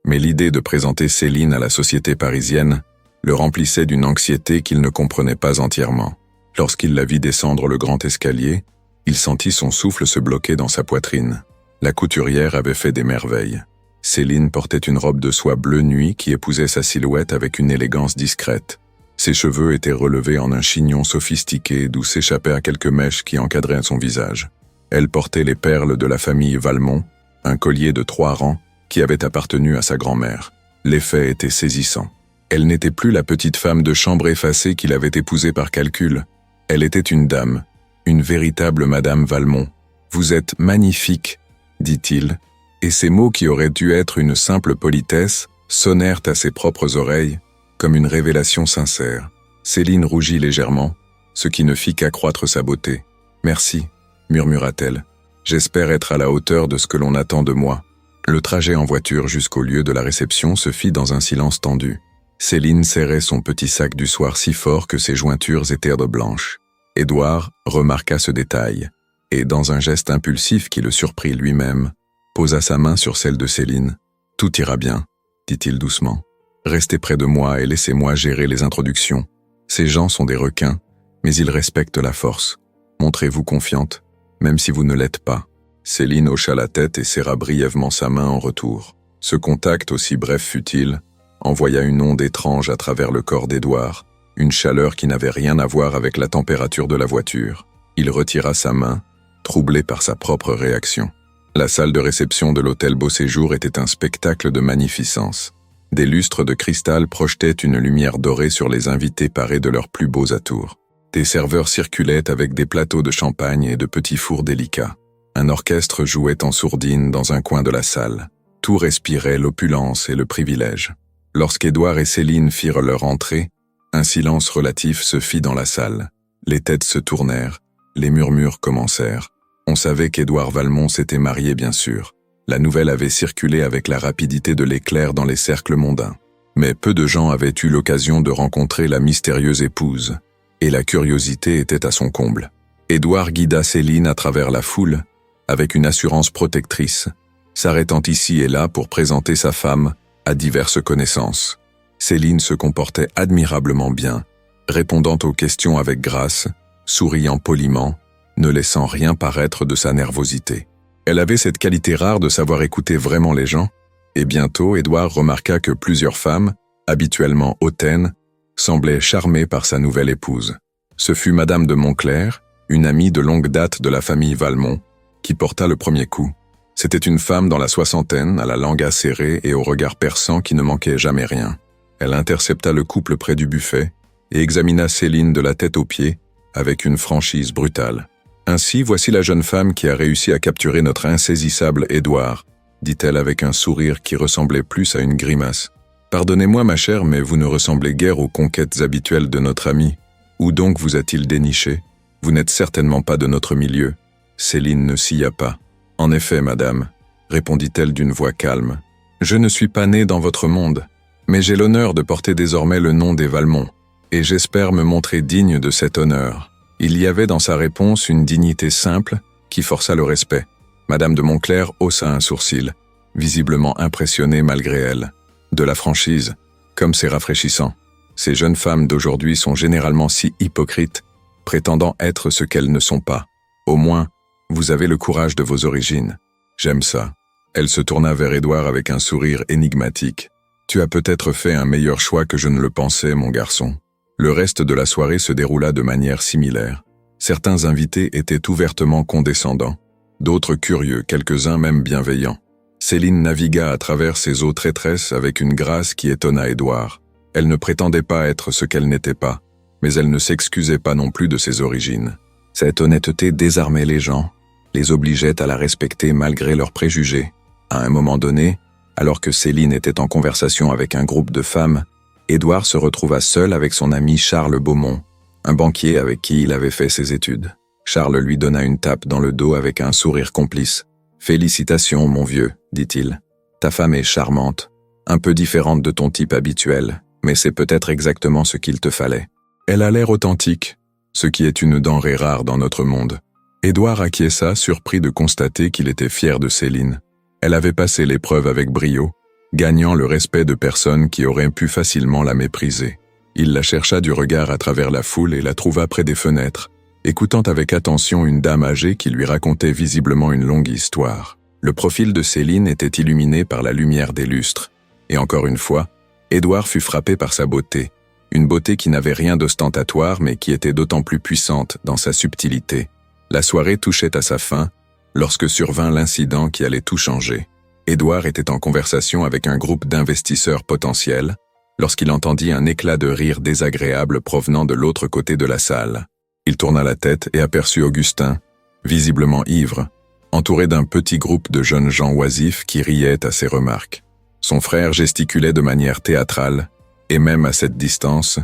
Mais l'idée de présenter Céline à la société parisienne le remplissait d'une anxiété qu'il ne comprenait pas entièrement. Lorsqu'il la vit descendre le grand escalier, il sentit son souffle se bloquer dans sa poitrine. La couturière avait fait des merveilles. Céline portait une robe de soie bleu nuit qui épousait sa silhouette avec une élégance discrète. Ses cheveux étaient relevés en un chignon sophistiqué d'où s'échappaient à quelques mèches qui encadraient son visage. Elle portait les perles de la famille Valmont, un collier de 3 rangs, qui avait appartenu à sa grand-mère. L'effet était saisissant. Elle n'était plus la petite femme de chambre effacée qu'il avait épousée par calcul. Elle était une dame, une véritable Madame Valmont. « Vous êtes magnifique », dit-il, et ces mots qui auraient dû être une simple politesse sonnèrent à ses propres oreilles comme une révélation sincère. Céline rougit légèrement, ce qui ne fit qu'accroître sa beauté. « Merci », murmura-t-elle. « J'espère être à la hauteur de ce que l'on attend de moi. » Le trajet en voiture jusqu'au lieu de la réception se fit dans un silence tendu. Céline serrait son petit sac du soir si fort que ses jointures étaient blanches. Édouard remarqua ce détail, et dans un geste impulsif qui le surprit lui-même, posa sa main sur celle de Céline. « Tout ira bien, dit-il doucement. Restez près de moi et laissez-moi gérer les introductions. Ces gens sont des requins, mais ils respectent la force. Montrez-vous confiante, même si vous ne l'êtes pas. » Céline hocha la tête et serra brièvement sa main en retour. Ce contact, aussi bref fut-il, envoya une onde étrange à travers le corps d'Édouard, une chaleur qui n'avait rien à voir avec la température de la voiture. Il retira sa main, troublé par sa propre réaction. La salle de réception de l'hôtel Beau Séjour était un spectacle de magnificence. Des lustres de cristal projetaient une lumière dorée sur les invités parés de leurs plus beaux atours. Des serveurs circulaient avec des plateaux de champagne et de petits fours délicats. Un orchestre jouait en sourdine dans un coin de la salle. Tout respirait l'opulence et le privilège. Lorsqu'Édouard et Céline firent leur entrée, un silence relatif se fit dans la salle. Les têtes se tournèrent, les murmures commencèrent. On savait qu'Édouard Valmont s'était marié, bien sûr. La nouvelle avait circulé avec la rapidité de l'éclair dans les cercles mondains. Mais peu de gens avaient eu l'occasion de rencontrer la mystérieuse épouse, et la curiosité était à son comble. Édouard guida Céline à travers la foule, avec une assurance protectrice, s'arrêtant ici et là pour présenter sa femme à diverses connaissances. Céline se comportait admirablement bien, répondant aux questions avec grâce, souriant poliment, ne laissant rien paraître de sa nervosité. Elle avait cette qualité rare de savoir écouter vraiment les gens, et bientôt Édouard remarqua que plusieurs femmes, habituellement hautaines, semblaient charmées par sa nouvelle épouse. Ce fut Madame de Montclair, une amie de longue date de la famille Valmont, qui porta le premier coup. C'était une femme dans la soixantaine, à la langue acérée et au regard perçant qui ne manquait jamais rien. Elle intercepta le couple près du buffet et examina Céline de la tête aux pieds avec une franchise brutale. « Ainsi, voici la jeune femme qui a réussi à capturer notre insaisissable Édouard, » dit-elle avec un sourire qui ressemblait plus à une grimace. « Pardonnez-moi, ma chère, mais vous ne ressemblez guère aux conquêtes habituelles de notre ami. Où donc vous a-t-il déniché? Vous n'êtes certainement pas de notre milieu. » Céline ne sia pas. « En effet, madame, » répondit-elle d'une voix calme. « Je ne suis pas née dans votre monde, mais j'ai l'honneur de porter désormais le nom des Valmont, et j'espère me montrer digne de cet honneur. » Il y avait dans sa réponse une dignité simple qui força le respect. Madame de Montclair haussa un sourcil, visiblement impressionnée malgré elle. De la franchise, comme c'est rafraîchissant. Ces jeunes femmes d'aujourd'hui sont généralement si hypocrites, prétendant être ce qu'elles ne sont pas. Au moins, vous avez le courage de vos origines. J'aime ça. Elle se tourna vers Édouard avec un sourire énigmatique. Tu as peut-être fait un meilleur choix que je ne le pensais, mon garçon. Le reste de la soirée se déroula de manière similaire. Certains invités étaient ouvertement condescendants, d'autres curieux, quelques-uns même bienveillants. Céline navigua à travers ces eaux traîtresses avec une grâce qui étonna Édouard. Elle ne prétendait pas être ce qu'elle n'était pas, mais elle ne s'excusait pas non plus de ses origines. Cette honnêteté désarmait les gens, les obligeait à la respecter malgré leurs préjugés. À un moment donné, alors que Céline était en conversation avec un groupe de femmes, Édouard se retrouva seul avec son ami Charles Beaumont, un banquier avec qui il avait fait ses études. Charles lui donna une tape dans le dos avec un sourire complice. « Félicitations, mon vieux, dit-il. Ta femme est charmante, un peu différente de ton type habituel, mais c'est peut-être exactement ce qu'il te fallait. Elle a l'air authentique, ce qui est une denrée rare dans notre monde. » Édouard acquiesça, surpris de constater qu'il était fier de Céline. Elle avait passé l'épreuve avec brio, gagnant le respect de personnes qui auraient pu facilement la mépriser. Il la chercha du regard à travers la foule et la trouva près des fenêtres, écoutant avec attention une dame âgée qui lui racontait visiblement une longue histoire. Le profil de Céline était illuminé par la lumière des lustres, et encore une fois, Édouard fut frappé par sa beauté, une beauté qui n'avait rien d'ostentatoire mais qui était d'autant plus puissante dans sa subtilité. La soirée touchait à sa fin, lorsque survint l'incident qui allait tout changer. Édouard était en conversation avec un groupe d'investisseurs potentiels, lorsqu'il entendit un éclat de rire désagréable provenant de l'autre côté de la salle. Il tourna la tête et aperçut Augustin, visiblement ivre, entouré d'un petit groupe de jeunes gens oisifs qui riaient à ses remarques. Son frère gesticulait de manière théâtrale, et même à cette distance,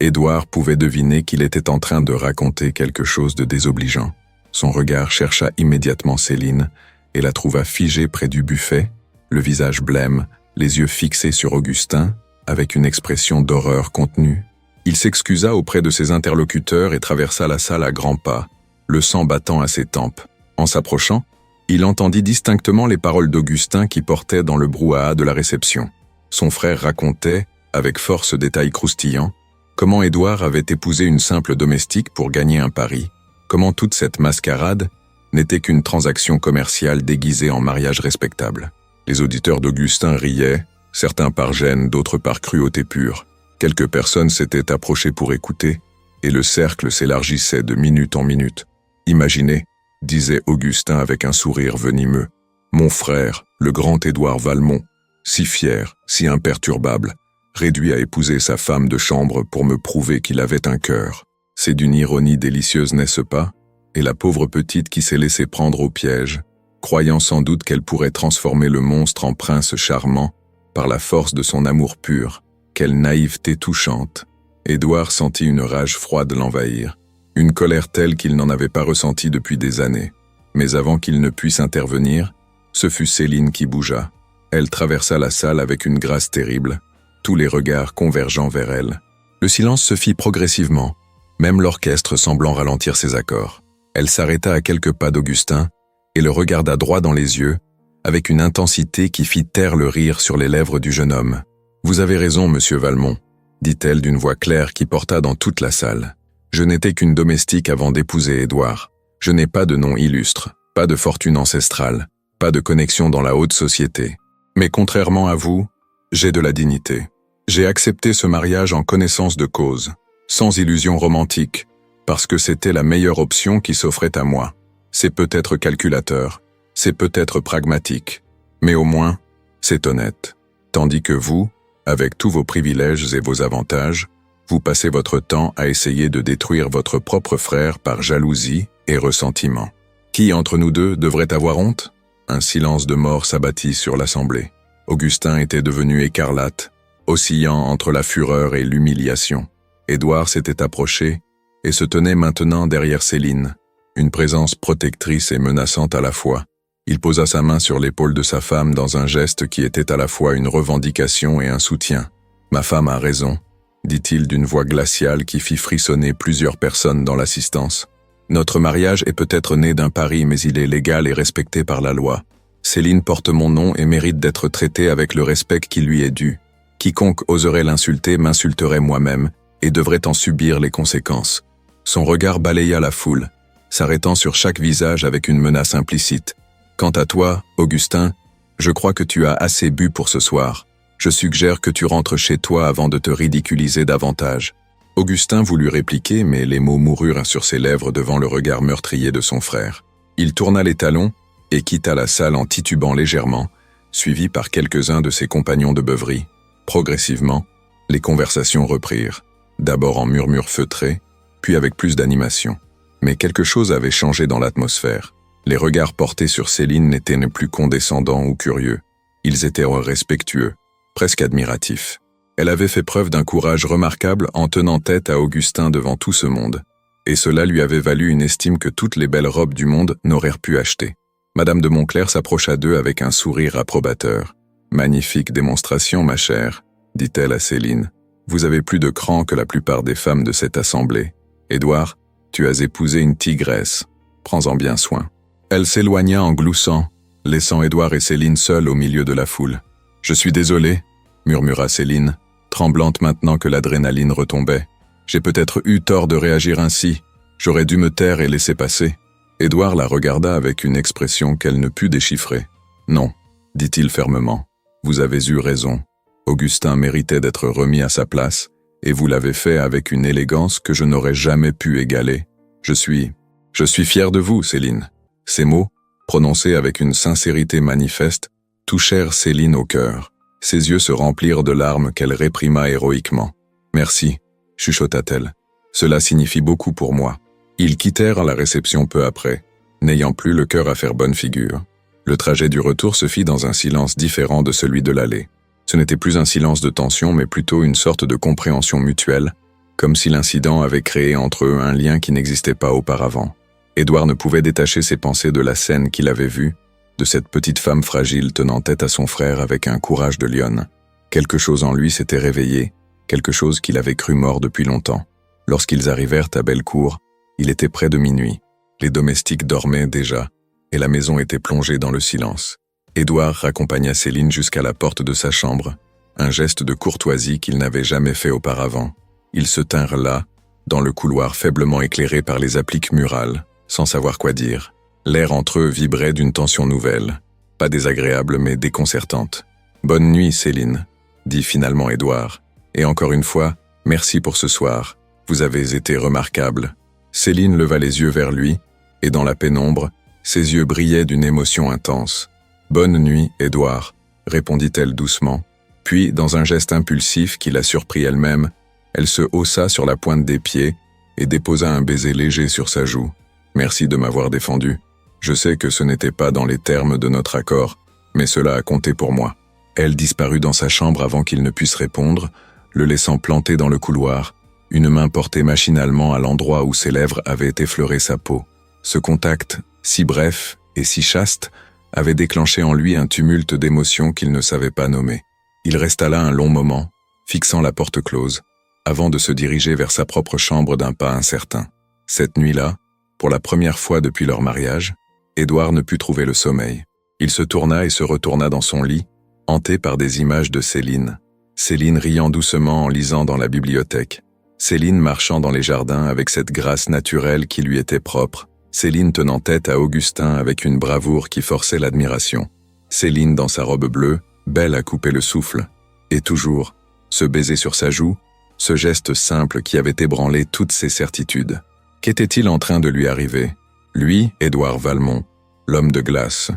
Édouard pouvait deviner qu'il était en train de raconter quelque chose de désobligeant. Son regard chercha immédiatement Céline, et la trouva figée près du buffet, le visage blême, les yeux fixés sur Augustin, avec une expression d'horreur contenue. Il s'excusa auprès de ses interlocuteurs et traversa la salle à grands pas, le sang battant à ses tempes. En s'approchant, Il entendit distinctement les paroles d'Augustin qui portaient dans le brouhaha de la réception. Son frère racontait, avec force détails croustillants, comment Édouard avait épousé une simple domestique pour gagner un pari, comment toute cette mascarade n'était qu'une transaction commerciale déguisée en mariage respectable. Les auditeurs d'Augustin riaient, certains par gêne, d'autres par cruauté pure. Quelques personnes s'étaient approchées pour écouter, et le cercle s'élargissait de minute en minute. « Imaginez, disait Augustin avec un sourire venimeux, mon frère, le grand Édouard Valmont, si fier, si imperturbable, réduit à épouser sa femme de chambre pour me prouver qu'il avait un cœur. C'est d'une ironie délicieuse, n'est-ce pas? Et la pauvre petite qui s'est laissée prendre au piège, croyant sans doute qu'elle pourrait transformer le monstre en prince charmant par la force de son amour pur. Quelle naïveté touchante! Édouard sentit une rage froide l'envahir, une colère telle qu'il n'en avait pas ressentie depuis des années. Mais avant qu'il ne puisse intervenir, ce fut Céline qui bougea. Elle traversa la salle avec une grâce terrible, tous les regards convergeant vers elle. Le silence se fit progressivement, même l'orchestre semblant ralentir ses accords. Elle s'arrêta à quelques pas d'Augustin et le regarda droit dans les yeux, avec une intensité qui fit taire le rire sur les lèvres du jeune homme. « Vous avez raison, monsieur Valmont, » dit-elle d'une voix claire qui porta dans toute la salle. « Je n'étais qu'une domestique avant d'épouser Édouard. Je n'ai pas de nom illustre, pas de fortune ancestrale, pas de connexion dans la haute société. Mais contrairement à vous, j'ai de la dignité. J'ai accepté ce mariage en connaissance de cause, sans illusion romantique, parce que c'était la meilleure option qui s'offrait à moi. C'est peut-être calculateur, c'est peut-être pragmatique, mais au moins, c'est honnête. Tandis que vous, avec tous vos privilèges et vos avantages, vous passez votre temps à essayer de détruire votre propre frère par jalousie et ressentiment. Qui entre nous deux devrait avoir honte? » Un silence de mort s'abattit sur l'assemblée. Augustin était devenu écarlate, oscillant entre la fureur et l'humiliation. Édouard s'était approché et se tenait maintenant derrière Céline, une présence protectrice et menaçante à la fois. Il posa sa main sur l'épaule de sa femme dans un geste qui était à la fois une revendication et un soutien. « Ma femme a raison », dit-il d'une voix glaciale qui fit frissonner plusieurs personnes dans l'assistance. « Notre mariage est peut-être né d'un pari, mais il est légal et respecté par la loi. Céline porte mon nom et mérite d'être traitée avec le respect qui lui est dû. Quiconque oserait l'insulter m'insulterait moi-même et devrait en subir les conséquences. » Son regard balaya la foule, s'arrêtant sur chaque visage avec une menace implicite. « Quant à toi, Augustin, je crois que tu as assez bu pour ce soir. Je suggère que tu rentres chez toi avant de te ridiculiser davantage. » Augustin voulut répliquer, mais les mots moururent sur ses lèvres devant le regard meurtrier de son frère. Il tourna les talons et quitta la salle en titubant légèrement, suivi par quelques-uns de ses compagnons de beuverie. Progressivement, les conversations reprirent, d'abord en murmures feutrés, puis avec plus d'animation. Mais quelque chose avait changé dans l'atmosphère. Les regards portés sur Céline n'étaient plus condescendants ou curieux. Ils étaient respectueux, presque admiratifs. Elle avait fait preuve d'un courage remarquable en tenant tête à Augustin devant tout ce monde, et cela lui avait valu une estime que toutes les belles robes du monde n'auraient pu acheter. Madame de Montclerc s'approcha d'eux avec un sourire approbateur. « Magnifique démonstration, ma chère, » dit-elle à Céline. « Vous avez plus de cran que la plupart des femmes de cette assemblée. Édouard, tu as épousé une tigresse. Prends-en bien soin. » Elle s'éloigna en gloussant, laissant Édouard et Céline seuls au milieu de la foule. « Je suis désolée, » murmura Céline, tremblante maintenant que l'adrénaline retombait. « J'ai peut-être eu tort de réagir ainsi. J'aurais dû me taire et laisser passer. » Édouard la regarda avec une expression qu'elle ne put déchiffrer. « Non, » dit-il fermement. « Vous avez eu raison. Augustin méritait d'être remis à sa place, et vous l'avez fait avec une élégance que je n'aurais jamais pu égaler. Je suis fier de vous, Céline. » Ces mots, prononcés avec une sincérité manifeste, touchèrent Céline au cœur. Ses yeux se remplirent de larmes qu'elle réprima héroïquement. « Merci », chuchota-t-elle. « Cela signifie beaucoup pour moi. » Ils quittèrent la réception peu après, n'ayant plus le cœur à faire bonne figure. Le trajet du retour se fit dans un silence différent de celui de l'aller. Ce n'était plus un silence de tension, mais plutôt une sorte de compréhension mutuelle, comme si l'incident avait créé entre eux un lien qui n'existait pas auparavant. Édouard ne pouvait détacher ses pensées de la scène qu'il avait vue, de cette petite femme fragile tenant tête à son frère avec un courage de lionne. Quelque chose en lui s'était réveillé, quelque chose qu'il avait cru mort depuis longtemps. Lorsqu'ils arrivèrent à Bellecour, il était près de minuit. Les domestiques dormaient déjà, et la maison était plongée dans le silence. Édouard raccompagna Céline jusqu'à la porte de sa chambre, un geste de courtoisie qu'il n'avait jamais fait auparavant. Ils se tinrent là, dans le couloir faiblement éclairé par les appliques murales, sans savoir quoi dire. L'air entre eux vibrait d'une tension nouvelle, pas désagréable mais déconcertante. « Bonne nuit, Céline », dit finalement Édouard. « Et encore une fois, merci pour ce soir. Vous avez été remarquable. » Céline leva les yeux vers lui, et dans la pénombre, ses yeux brillaient d'une émotion intense. « Bonne nuit, Édouard », répondit-elle doucement. Puis, dans un geste impulsif qui la surprit elle-même, elle se haussa sur la pointe des pieds et déposa un baiser léger sur sa joue. « Merci de m'avoir défendu. Je sais que ce n'était pas dans les termes de notre accord, mais cela a compté pour moi. » Elle disparut dans sa chambre avant qu'il ne puisse répondre, le laissant planté dans le couloir, une main portée machinalement à l'endroit où ses lèvres avaient effleuré sa peau. Ce contact, si bref et si chaste, avait déclenché en lui un tumulte d'émotions qu'il ne savait pas nommer. Il resta là un long moment, fixant la porte close, avant de se diriger vers sa propre chambre d'un pas incertain. Cette nuit-là, pour la première fois depuis leur mariage, Édouard ne put trouver le sommeil. Il se tourna et se retourna dans son lit, hanté par des images de Céline. Céline riant doucement en lisant dans la bibliothèque. Céline marchant dans les jardins avec cette grâce naturelle qui lui était propre. Céline tenant tête à Augustin avec une bravoure qui forçait l'admiration. Céline dans sa robe bleue, belle à couper le souffle. Et toujours, ce baiser sur sa joue, ce geste simple qui avait ébranlé toutes ses certitudes. Qu'était-il en train de lui arriver? Lui, Édouard Valmont, l'homme de glace,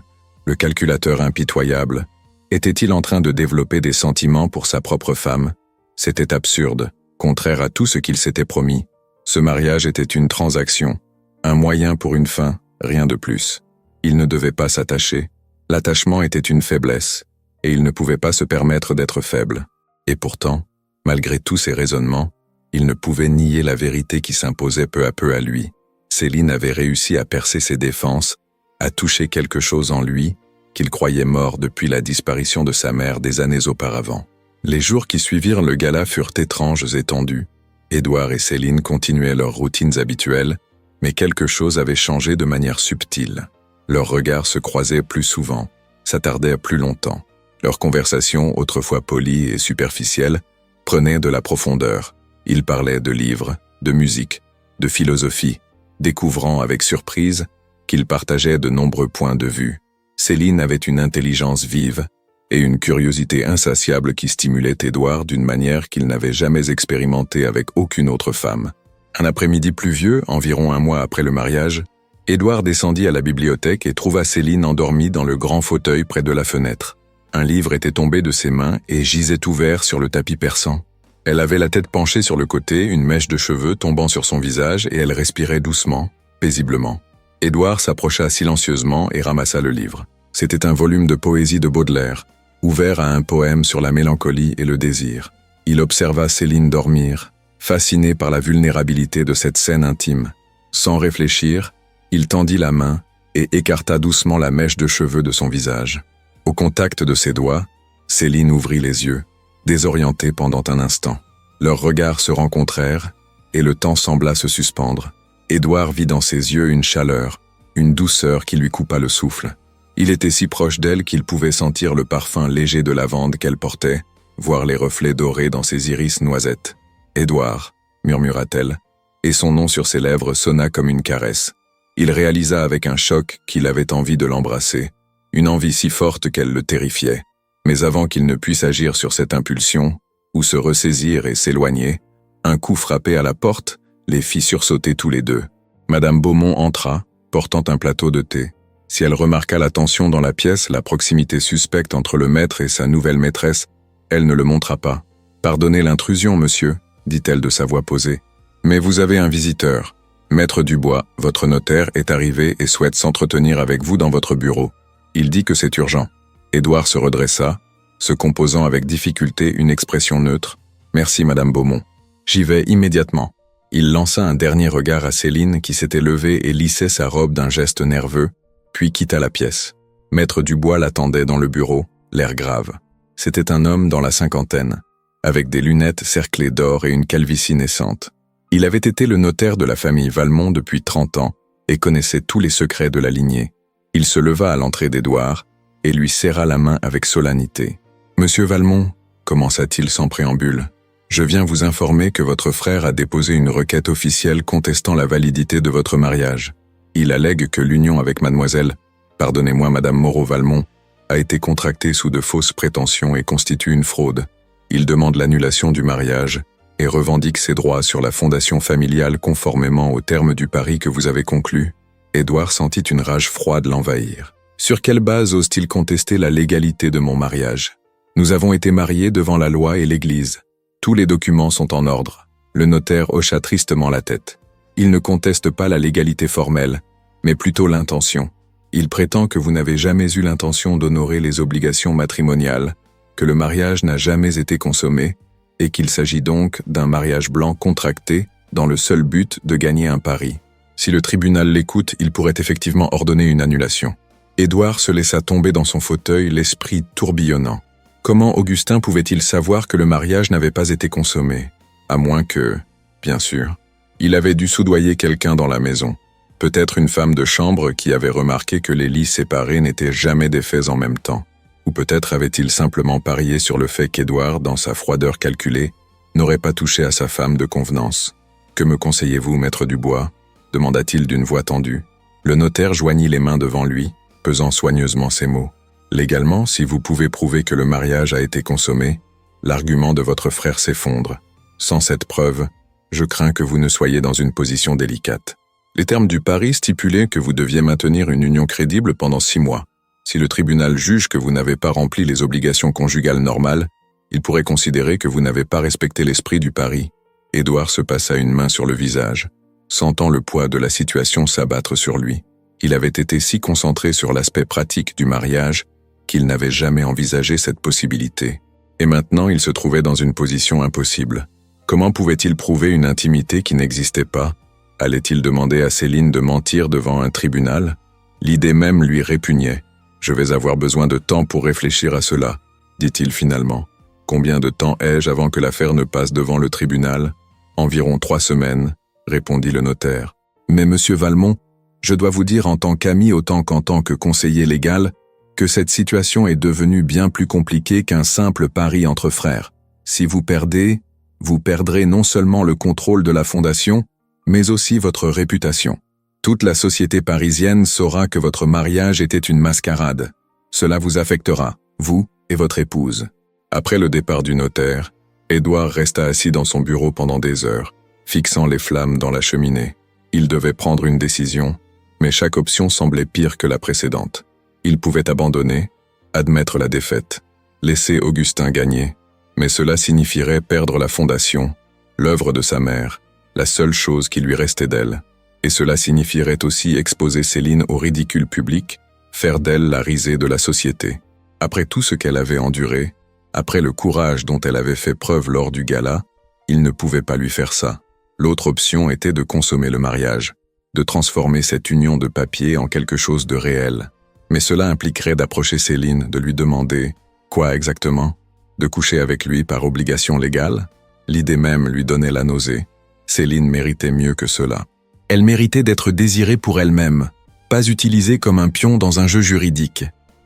le calculateur impitoyable, était-il en train de développer des sentiments pour sa propre femme? C'était absurde, contraire à tout ce qu'il s'était promis. Ce mariage était une transaction, un moyen pour une fin, rien de plus. Il ne devait pas s'attacher. L'attachement était une faiblesse, et il ne pouvait pas se permettre d'être faible. Et pourtant, malgré tous ces raisonnements, il ne pouvait nier la vérité qui s'imposait peu à peu à lui. Céline avait réussi à percer ses défenses, à toucher quelque chose en lui, qu'il croyait mort depuis la disparition de sa mère des années auparavant. Les jours qui suivirent le gala furent étranges et tendus. Édouard et Céline continuaient leurs routines habituelles, mais quelque chose avait changé de manière subtile. Leurs regards se croisaient plus souvent, s'attardaient plus longtemps. Leurs conversations, autrefois polies et superficielles, prenaient de la profondeur. Ils parlaient de livres, de musique, de philosophie, découvrant avec surprise qu'ils partageaient de nombreux points de vue. Céline avait une intelligence vive et une curiosité insatiable qui stimulait Édouard d'une manière qu'il n'avait jamais expérimentée avec aucune autre femme. Un après-midi pluvieux, environ un mois après le mariage, Édouard descendit à la bibliothèque et trouva Céline endormie dans le grand fauteuil près de la fenêtre. Un livre était tombé de ses mains et gisait ouvert sur le tapis persan. Elle avait la tête penchée sur le côté, une mèche de cheveux tombant sur son visage et elle respirait doucement, paisiblement. Édouard s'approcha silencieusement et ramassa le livre. C'était un volume de poésie de Baudelaire, ouvert à un poème sur la mélancolie et le désir. Il observa Céline dormir, fasciné par la vulnérabilité de cette scène intime. Sans réfléchir, il tendit la main et écarta doucement la mèche de cheveux de son visage. Au contact de ses doigts, Céline ouvrit les yeux, désorientée pendant un instant. Leurs regards se rencontrèrent et le temps sembla se suspendre. Édouard vit dans ses yeux une chaleur, une douceur qui lui coupa le souffle. Il était si proche d'elle qu'il pouvait sentir le parfum léger de lavande qu'elle portait, voir les reflets dorés dans ses iris noisettes. « Édouard », murmura-t-elle, et son nom sur ses lèvres sonna comme une caresse. Il réalisa avec un choc qu'il avait envie de l'embrasser, une envie si forte qu'elle le terrifiait. Mais avant qu'il ne puisse agir sur cette impulsion, ou se ressaisir et s'éloigner, un coup frappé à la porte les fit sursauter tous les deux. Madame Beaumont entra, portant un plateau de thé. Si elle remarqua la tension dans la pièce, la proximité suspecte entre le maître et sa nouvelle maîtresse, elle ne le montra pas. « Pardonnez l'intrusion, monsieur », dit-elle de sa voix posée. « Mais vous avez un visiteur. Maître Dubois, votre notaire, est arrivé et souhaite s'entretenir avec vous dans votre bureau. Il dit que c'est urgent. » Édouard se redressa, se composant avec difficulté une expression neutre. « Merci, Madame Beaumont. J'y vais immédiatement. » Il lança un dernier regard à Céline qui s'était levée et lissait sa robe d'un geste nerveux, puis quitta la pièce. Maître Dubois l'attendait dans le bureau, l'air grave. C'était un homme dans la cinquantaine, avec des lunettes cerclées d'or et une calvitie naissante. Il avait été le notaire de la famille Valmont depuis 30 ans et connaissait tous les secrets de la lignée. Il se leva à l'entrée d'Édouard et lui serra la main avec solennité. « Monsieur Valmont, commença-t-il sans préambule, je viens vous informer que votre frère a déposé une requête officielle contestant la validité de votre mariage. Il allègue que l'union avec mademoiselle, pardonnez-moi madame Moreau-Valmont, a été contractée sous de fausses prétentions et constitue une fraude. Il demande l'annulation du mariage et revendique ses droits sur la fondation familiale conformément aux termes du pari que vous avez conclu. » Édouard sentit une rage froide l'envahir. « Sur quelle base ose-t-il contester la légalité de mon mariage? Nous avons été mariés devant la loi et l'Église. Tous les documents sont en ordre. » Le notaire hocha tristement la tête. Il ne conteste pas la légalité formelle, mais plutôt l'intention. Il prétend que vous n'avez jamais eu l'intention d'honorer les obligations matrimoniales, que le mariage n'a jamais été consommé, et qu'il s'agit donc d'un mariage blanc contracté dans le seul but de gagner un pari. Si le tribunal l'écoute, il pourrait effectivement ordonner une annulation. Édouard se laissa tomber dans son fauteuil, l'esprit tourbillonnant. Comment Augustin pouvait-il savoir que le mariage n'avait pas été consommé? À moins que, bien sûr, il avait dû soudoyer quelqu'un dans la maison. Peut-être une femme de chambre qui avait remarqué que les lits séparés n'étaient jamais défaits en même temps. Ou peut-être avait-il simplement parié sur le fait qu'Édouard, dans sa froideur calculée, n'aurait pas touché à sa femme de convenance. « Que me conseillez-vous, maître Dubois » demanda-t-il d'une voix tendue. Le notaire joignit les mains devant lui, pesant soigneusement ses mots. « Légalement, si vous pouvez prouver que le mariage a été consommé, l'argument de votre frère s'effondre. Sans cette preuve, je crains que vous ne soyez dans une position délicate. Les termes du pari stipulaient que vous deviez maintenir une union crédible pendant 6 mois. Si le tribunal juge que vous n'avez pas rempli les obligations conjugales normales, il pourrait considérer que vous n'avez pas respecté l'esprit du pari. » Édouard se passa une main sur le visage, sentant le poids de la situation s'abattre sur lui. Il avait été si concentré sur l'aspect pratique du mariage qu'il n'avait jamais envisagé cette possibilité. Et maintenant, il se trouvait dans une position impossible. Comment pouvait-il prouver une intimité qui n'existait pas? Allait-il demander à Céline de mentir devant un tribunal? L'idée même lui répugnait. « Je vais avoir besoin de temps pour réfléchir à cela, » dit-il finalement. « Combien de temps ai-je avant que l'affaire ne passe devant le tribunal? » « Environ 3 semaines, » répondit le notaire. « Mais monsieur Valmont, je dois vous dire en tant qu'ami autant qu'en tant que conseiller légal que cette situation est devenue bien plus compliquée qu'un simple pari entre frères. Si vous perdez, vous perdrez non seulement le contrôle de la fondation, mais aussi votre réputation. Toute la société parisienne saura que votre mariage était une mascarade. Cela vous affectera, vous et votre épouse. » Après le départ du notaire, Édouard resta assis dans son bureau pendant des heures, fixant les flammes dans la cheminée. Il devait prendre une décision, mais chaque option semblait pire que la précédente. Il pouvait abandonner, admettre la défaite, laisser Augustin gagner, mais cela signifierait perdre la fondation, l'œuvre de sa mère, la seule chose qui lui restait d'elle. Et cela signifierait aussi exposer Céline au ridicule public, faire d'elle la risée de la société. Après tout ce qu'elle avait enduré, après le courage dont elle avait fait preuve lors du gala, il ne pouvait pas lui faire ça. L'autre option était de consommer le mariage, de transformer cette union de papier en quelque chose de réel. Mais cela impliquerait d'approcher Céline, de lui demander « Quoi exactement ?» De coucher avec lui par obligation légale? L'idée même lui donnait la nausée. Céline méritait mieux que cela. Elle méritait d'être désirée pour elle-même, pas utilisée comme un pion dans un jeu juridique.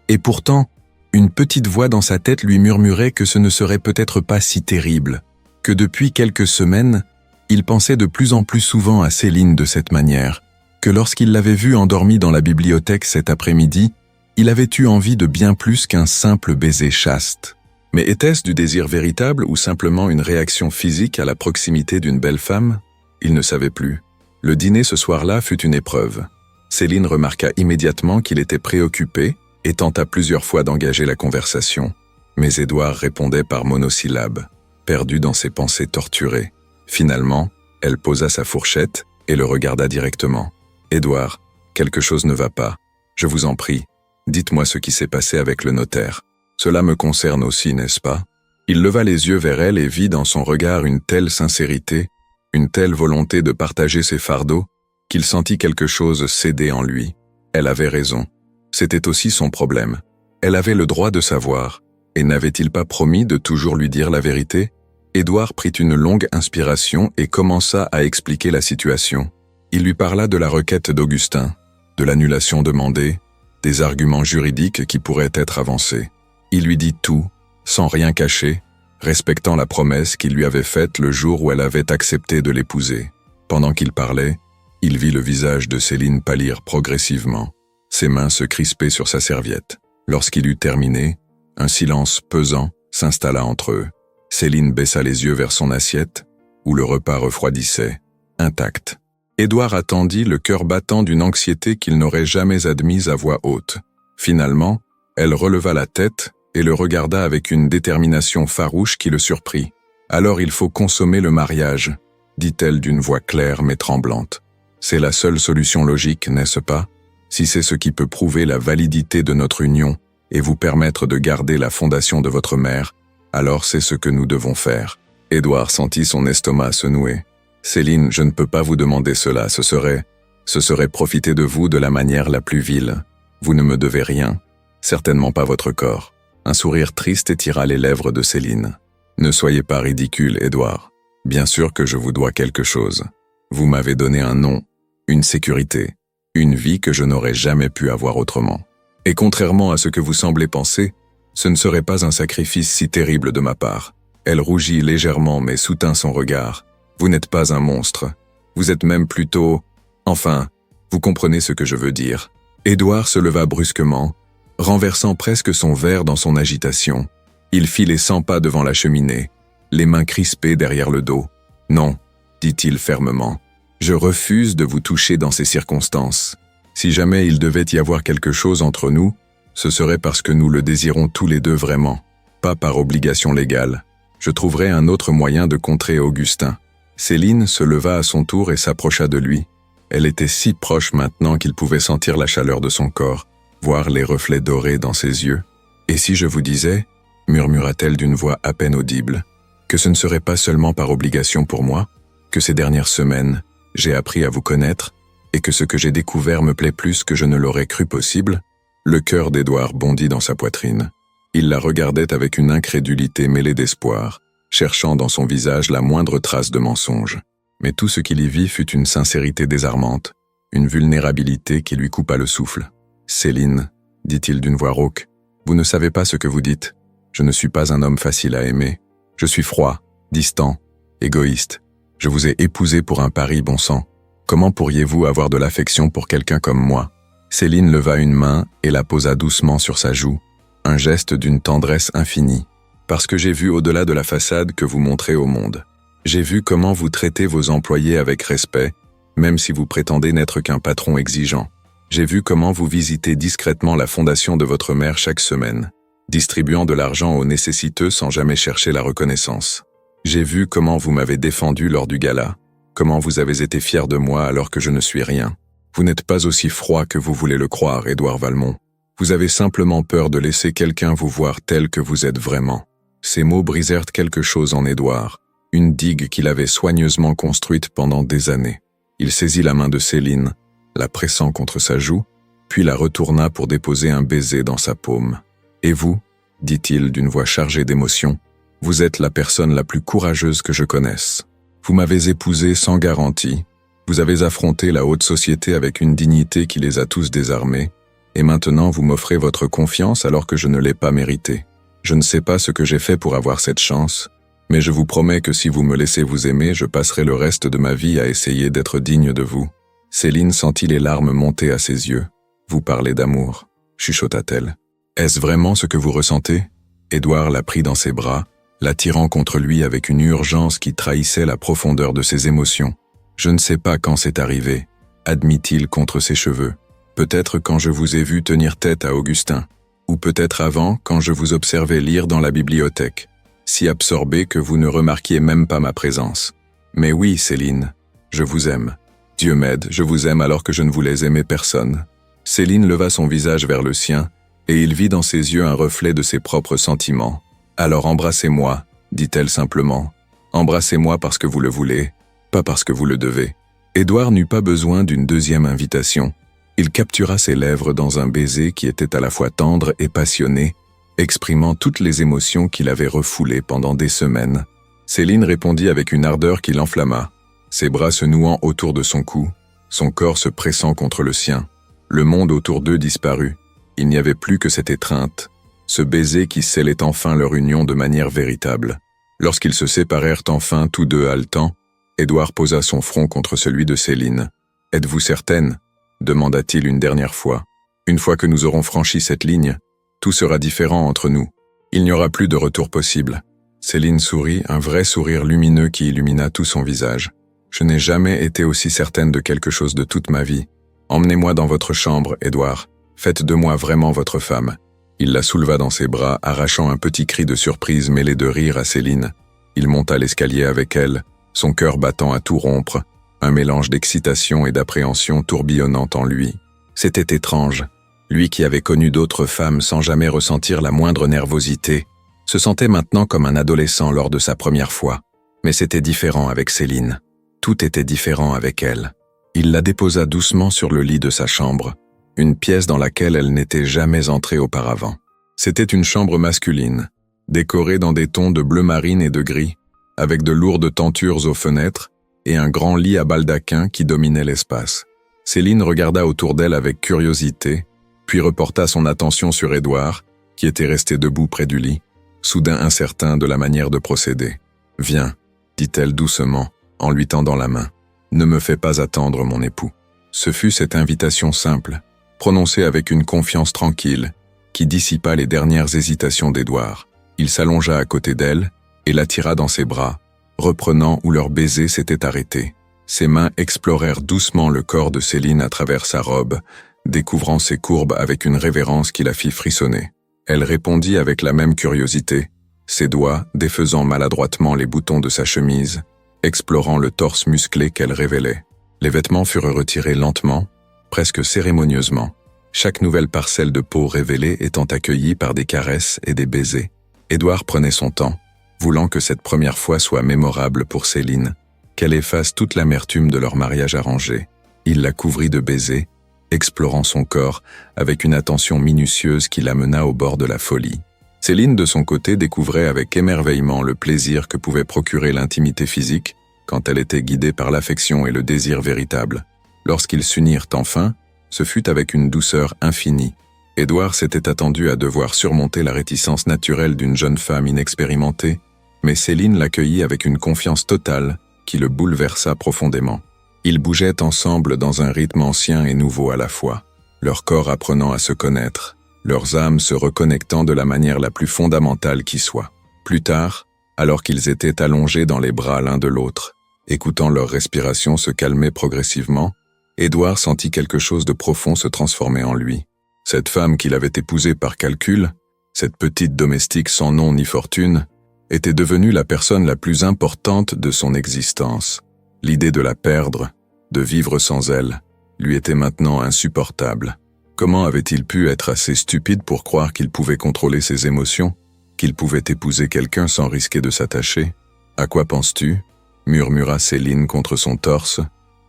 Et pourtant, une petite voix dans sa tête lui murmurait que ce ne serait peut-être pas si terrible, que depuis quelques semaines, il pensait de plus en plus souvent à Céline de cette manière, que lorsqu'il l'avait vue endormie dans la bibliothèque cet après-midi, il avait eu envie de bien plus qu'un simple baiser chaste. Mais était-ce du désir véritable ou simplement une réaction physique à la proximité d'une belle femme? Il ne savait plus. Le dîner ce soir-là fut une épreuve. Céline remarqua immédiatement qu'il était préoccupé et tenta plusieurs fois d'engager la conversation, mais Édouard répondait par monosyllabes, perdu dans ses pensées torturées. Finalement, elle posa sa fourchette et le regarda directement. « Édouard, quelque chose ne va pas. Je vous en prie, dites-moi ce qui s'est passé avec le notaire. Cela me concerne aussi, n'est-ce pas ?» Il leva les yeux vers elle et vit dans son regard une telle sincérité, une telle volonté de partager ses fardeaux, qu'il sentit quelque chose céder en lui. Elle avait raison. C'était aussi son problème. Elle avait le droit de savoir, et n'avait-il pas promis de toujours lui dire la vérité? Édouard prit une longue inspiration et commença à expliquer la situation. Il lui parla de la requête d'Augustin, de l'annulation demandée, des arguments juridiques qui pourraient être avancés. Il lui dit tout, sans rien cacher, respectant la promesse qu'il lui avait faite le jour où elle avait accepté de l'épouser. Pendant qu'il parlait, il vit le visage de Céline pâlir progressivement, ses mains se crisper sur sa serviette. Lorsqu'il eut terminé, un silence pesant s'installa entre eux. Céline baissa les yeux vers son assiette, où le repas refroidissait, intact. Édouard attendit, le cœur battant d'une anxiété qu'il n'aurait jamais admise à voix haute. Finalement, elle releva la tête et le regarda avec une détermination farouche qui le surprit. « Alors il faut consommer le mariage », dit-elle d'une voix claire mais tremblante. « C'est la seule solution logique, n'est-ce pas? Si c'est ce qui peut prouver la validité de notre union et vous permettre de garder la fondation de votre mère, alors c'est ce que nous devons faire. » Édouard sentit son estomac se nouer. « Céline, je ne peux pas vous demander cela, ce serait profiter de vous de la manière la plus vile. Vous ne me devez rien, certainement pas votre corps. » Un sourire triste étira les lèvres de Céline. « Ne soyez pas ridicule, Édouard. Bien sûr que je vous dois quelque chose. Vous m'avez donné un nom, une sécurité, une vie que je n'aurais jamais pu avoir autrement. Et contrairement à ce que vous semblez penser, ce ne serait pas un sacrifice si terrible de ma part. » Elle rougit légèrement mais soutint son regard. « Vous n'êtes pas un monstre. Vous êtes même plutôt... Enfin, vous comprenez ce que je veux dire. » Édouard se leva brusquement, renversant presque son verre dans son agitation. Il fit les 100 pas devant la cheminée, les mains crispées derrière le dos. « Non, » dit-il fermement, « je refuse de vous toucher dans ces circonstances. Si jamais il devait y avoir quelque chose entre nous, ce serait parce que nous le désirons tous les deux vraiment, pas par obligation légale. Je trouverai un autre moyen de contrer Augustin. » Céline se leva à son tour et s'approcha de lui. Elle était si proche maintenant qu'il pouvait sentir la chaleur de son corps, voir les reflets dorés dans ses yeux. « Et si je vous disais, » murmura-t-elle d'une voix à peine audible, « que ce ne serait pas seulement par obligation pour moi, que ces dernières semaines, j'ai appris à vous connaître, et que ce que j'ai découvert me plaît plus que je ne l'aurais cru possible ?» Le cœur d'Édouard bondit dans sa poitrine. Il la regardait avec une incrédulité mêlée d'espoir, cherchant dans son visage la moindre trace de mensonge. Mais tout ce qu'il y vit fut une sincérité désarmante, une vulnérabilité qui lui coupa le souffle. « Céline, » dit-il d'une voix rauque, « vous ne savez pas ce que vous dites. Je ne suis pas un homme facile à aimer. Je suis froid, distant, égoïste. Je vous ai épousé pour un pari, bon sang. Comment pourriez-vous avoir de l'affection pour quelqu'un comme moi ?» Céline leva une main et la posa doucement sur sa joue, un geste d'une tendresse infinie. « Parce que j'ai vu au-delà de la façade que vous montrez au monde. J'ai vu comment vous traitez vos employés avec respect, même si vous prétendez n'être qu'un patron exigeant. J'ai vu comment vous visitez discrètement la fondation de votre mère chaque semaine, distribuant de l'argent aux nécessiteux sans jamais chercher la reconnaissance. J'ai vu comment vous m'avez défendu lors du gala, comment vous avez été fier de moi alors que je ne suis rien. Vous n'êtes pas aussi froid que vous voulez le croire, Édouard Valmont. Vous avez simplement peur de laisser quelqu'un vous voir tel que vous êtes vraiment. » Ces mots brisèrent quelque chose en Édouard, une digue qu'il avait soigneusement construite pendant des années. Il saisit la main de Céline, la pressant contre sa joue, puis la retourna pour déposer un baiser dans sa paume. « Et vous, » dit-il d'une voix chargée d'émotion, « vous êtes la personne la plus courageuse que je connaisse. Vous m'avez épousé sans garantie, vous avez affronté la haute société avec une dignité qui les a tous désarmés, et maintenant vous m'offrez votre confiance alors que je ne l'ai pas méritée. Je ne sais pas ce que j'ai fait pour avoir cette chance, mais je vous promets que si vous me laissez vous aimer, je passerai le reste de ma vie à essayer d'être digne de vous. » Céline sentit les larmes monter à ses yeux. « Vous parlez d'amour, » chuchota-t-elle. « Est-ce vraiment ce que vous ressentez ?» Édouard la prit dans ses bras, l'attirant contre lui avec une urgence qui trahissait la profondeur de ses émotions. « Je ne sais pas quand c'est arrivé, » admit-il contre ses cheveux. « Peut-être quand je vous ai vu tenir tête à Augustin, ou peut-être avant quand je vous observais lire dans la bibliothèque, si absorbé que vous ne remarquiez même pas ma présence. Mais oui, Céline, je vous aime. Dieu m'aide, je vous aime alors que je ne voulais aimer personne. » Céline leva son visage vers le sien, et il vit dans ses yeux un reflet de ses propres sentiments. « Alors embrassez-moi, » dit-elle simplement. « Embrassez-moi parce que vous le voulez, pas parce que vous le devez. » Édouard n'eut pas besoin d'une deuxième invitation. Il captura ses lèvres dans un baiser qui était à la fois tendre et passionné, exprimant toutes les émotions qu'il avait refoulées pendant des semaines. Céline répondit avec une ardeur qui l'enflamma, ses bras se nouant autour de son cou, son corps se pressant contre le sien. Le monde autour d'eux disparut, Il n'y avait plus que cette étreinte, ce baiser qui scellait enfin leur union de manière véritable. Lorsqu'ils se séparèrent enfin tous deux haletants, Édouard posa son front contre celui de Céline. « Êtes-vous certaine ?» demanda-t-il une dernière fois. « Une fois que nous aurons franchi cette ligne, tout sera différent entre nous. Il n'y aura plus de retour possible. » Céline sourit, un vrai sourire lumineux qui illumina tout son visage. « Je n'ai jamais été aussi certaine de quelque chose de toute ma vie. Emmenez-moi dans votre chambre, Édouard. Faites de moi vraiment votre femme. » Il la souleva dans ses bras, arrachant un petit cri de surprise mêlé de rire à Céline. Il monta l'escalier avec elle, son cœur battant à tout rompre, un mélange d'excitation et d'appréhension tourbillonnant en lui. C'était étrange. Lui qui avait connu d'autres femmes sans jamais ressentir la moindre nervosité, se sentait maintenant comme un adolescent lors de sa première fois. Mais c'était différent avec Céline. Tout était différent avec elle. Il la déposa doucement sur le lit de sa chambre, une pièce dans laquelle elle n'était jamais entrée auparavant. C'était une chambre masculine, décorée dans des tons de bleu marine et de gris, avec de lourdes tentures aux fenêtres et un grand lit à baldaquin qui dominait l'espace. Céline regarda autour d'elle avec curiosité, puis reporta son attention sur Édouard, qui était resté debout près du lit, soudain incertain de la manière de procéder. « Viens », dit-elle doucement, en lui tendant la main. « Ne me fais pas attendre, mon époux. » Ce fut cette invitation simple, prononcée avec une confiance tranquille, qui dissipa les dernières hésitations d'Édouard. Il s'allongea à côté d'elle et l'attira dans ses bras, reprenant où leur baiser s'était arrêté. Ses mains explorèrent doucement le corps de Céline à travers sa robe, découvrant ses courbes avec une révérence qui la fit frissonner. Elle répondit avec la même curiosité, ses doigts défaisant maladroitement les boutons de sa chemise, explorant le torse musclé qu'elle révélait. Les vêtements furent retirés lentement, presque cérémonieusement, chaque nouvelle parcelle de peau révélée étant accueillie par des caresses et des baisers. Édouard prenait son temps, voulant que cette première fois soit mémorable pour Céline, qu'elle efface toute l'amertume de leur mariage arrangé. Il la couvrit de baisers, explorant son corps avec une attention minutieuse qui l'amena au bord de la folie. Céline, de son côté, découvrait avec émerveillement le plaisir que pouvait procurer l'intimité physique quand elle était guidée par l'affection et le désir véritable. Lorsqu'ils s'unirent enfin, ce fut avec une douceur infinie. Édouard s'était attendu à devoir surmonter la réticence naturelle d'une jeune femme inexpérimentée, mais Céline l'accueillit avec une confiance totale qui le bouleversa profondément. Ils bougeaient ensemble dans un rythme ancien et nouveau à la fois, leurs corps apprenant à se connaître, leurs âmes se reconnectant de la manière la plus fondamentale qui soit. Plus tard, alors qu'ils étaient allongés dans les bras l'un de l'autre, écoutant leur respiration se calmer progressivement, Édouard sentit quelque chose de profond se transformer en lui. Cette femme qu'il avait épousée par calcul, cette petite domestique sans nom ni fortune, était devenue la personne la plus importante de son existence. L'idée de la perdre, de vivre sans elle, lui était maintenant insupportable. Comment avait-il pu être assez stupide pour croire qu'il pouvait contrôler ses émotions, qu'il pouvait épouser quelqu'un sans risquer de s'attacher ? « À quoi penses-tu » murmura Céline contre son torse,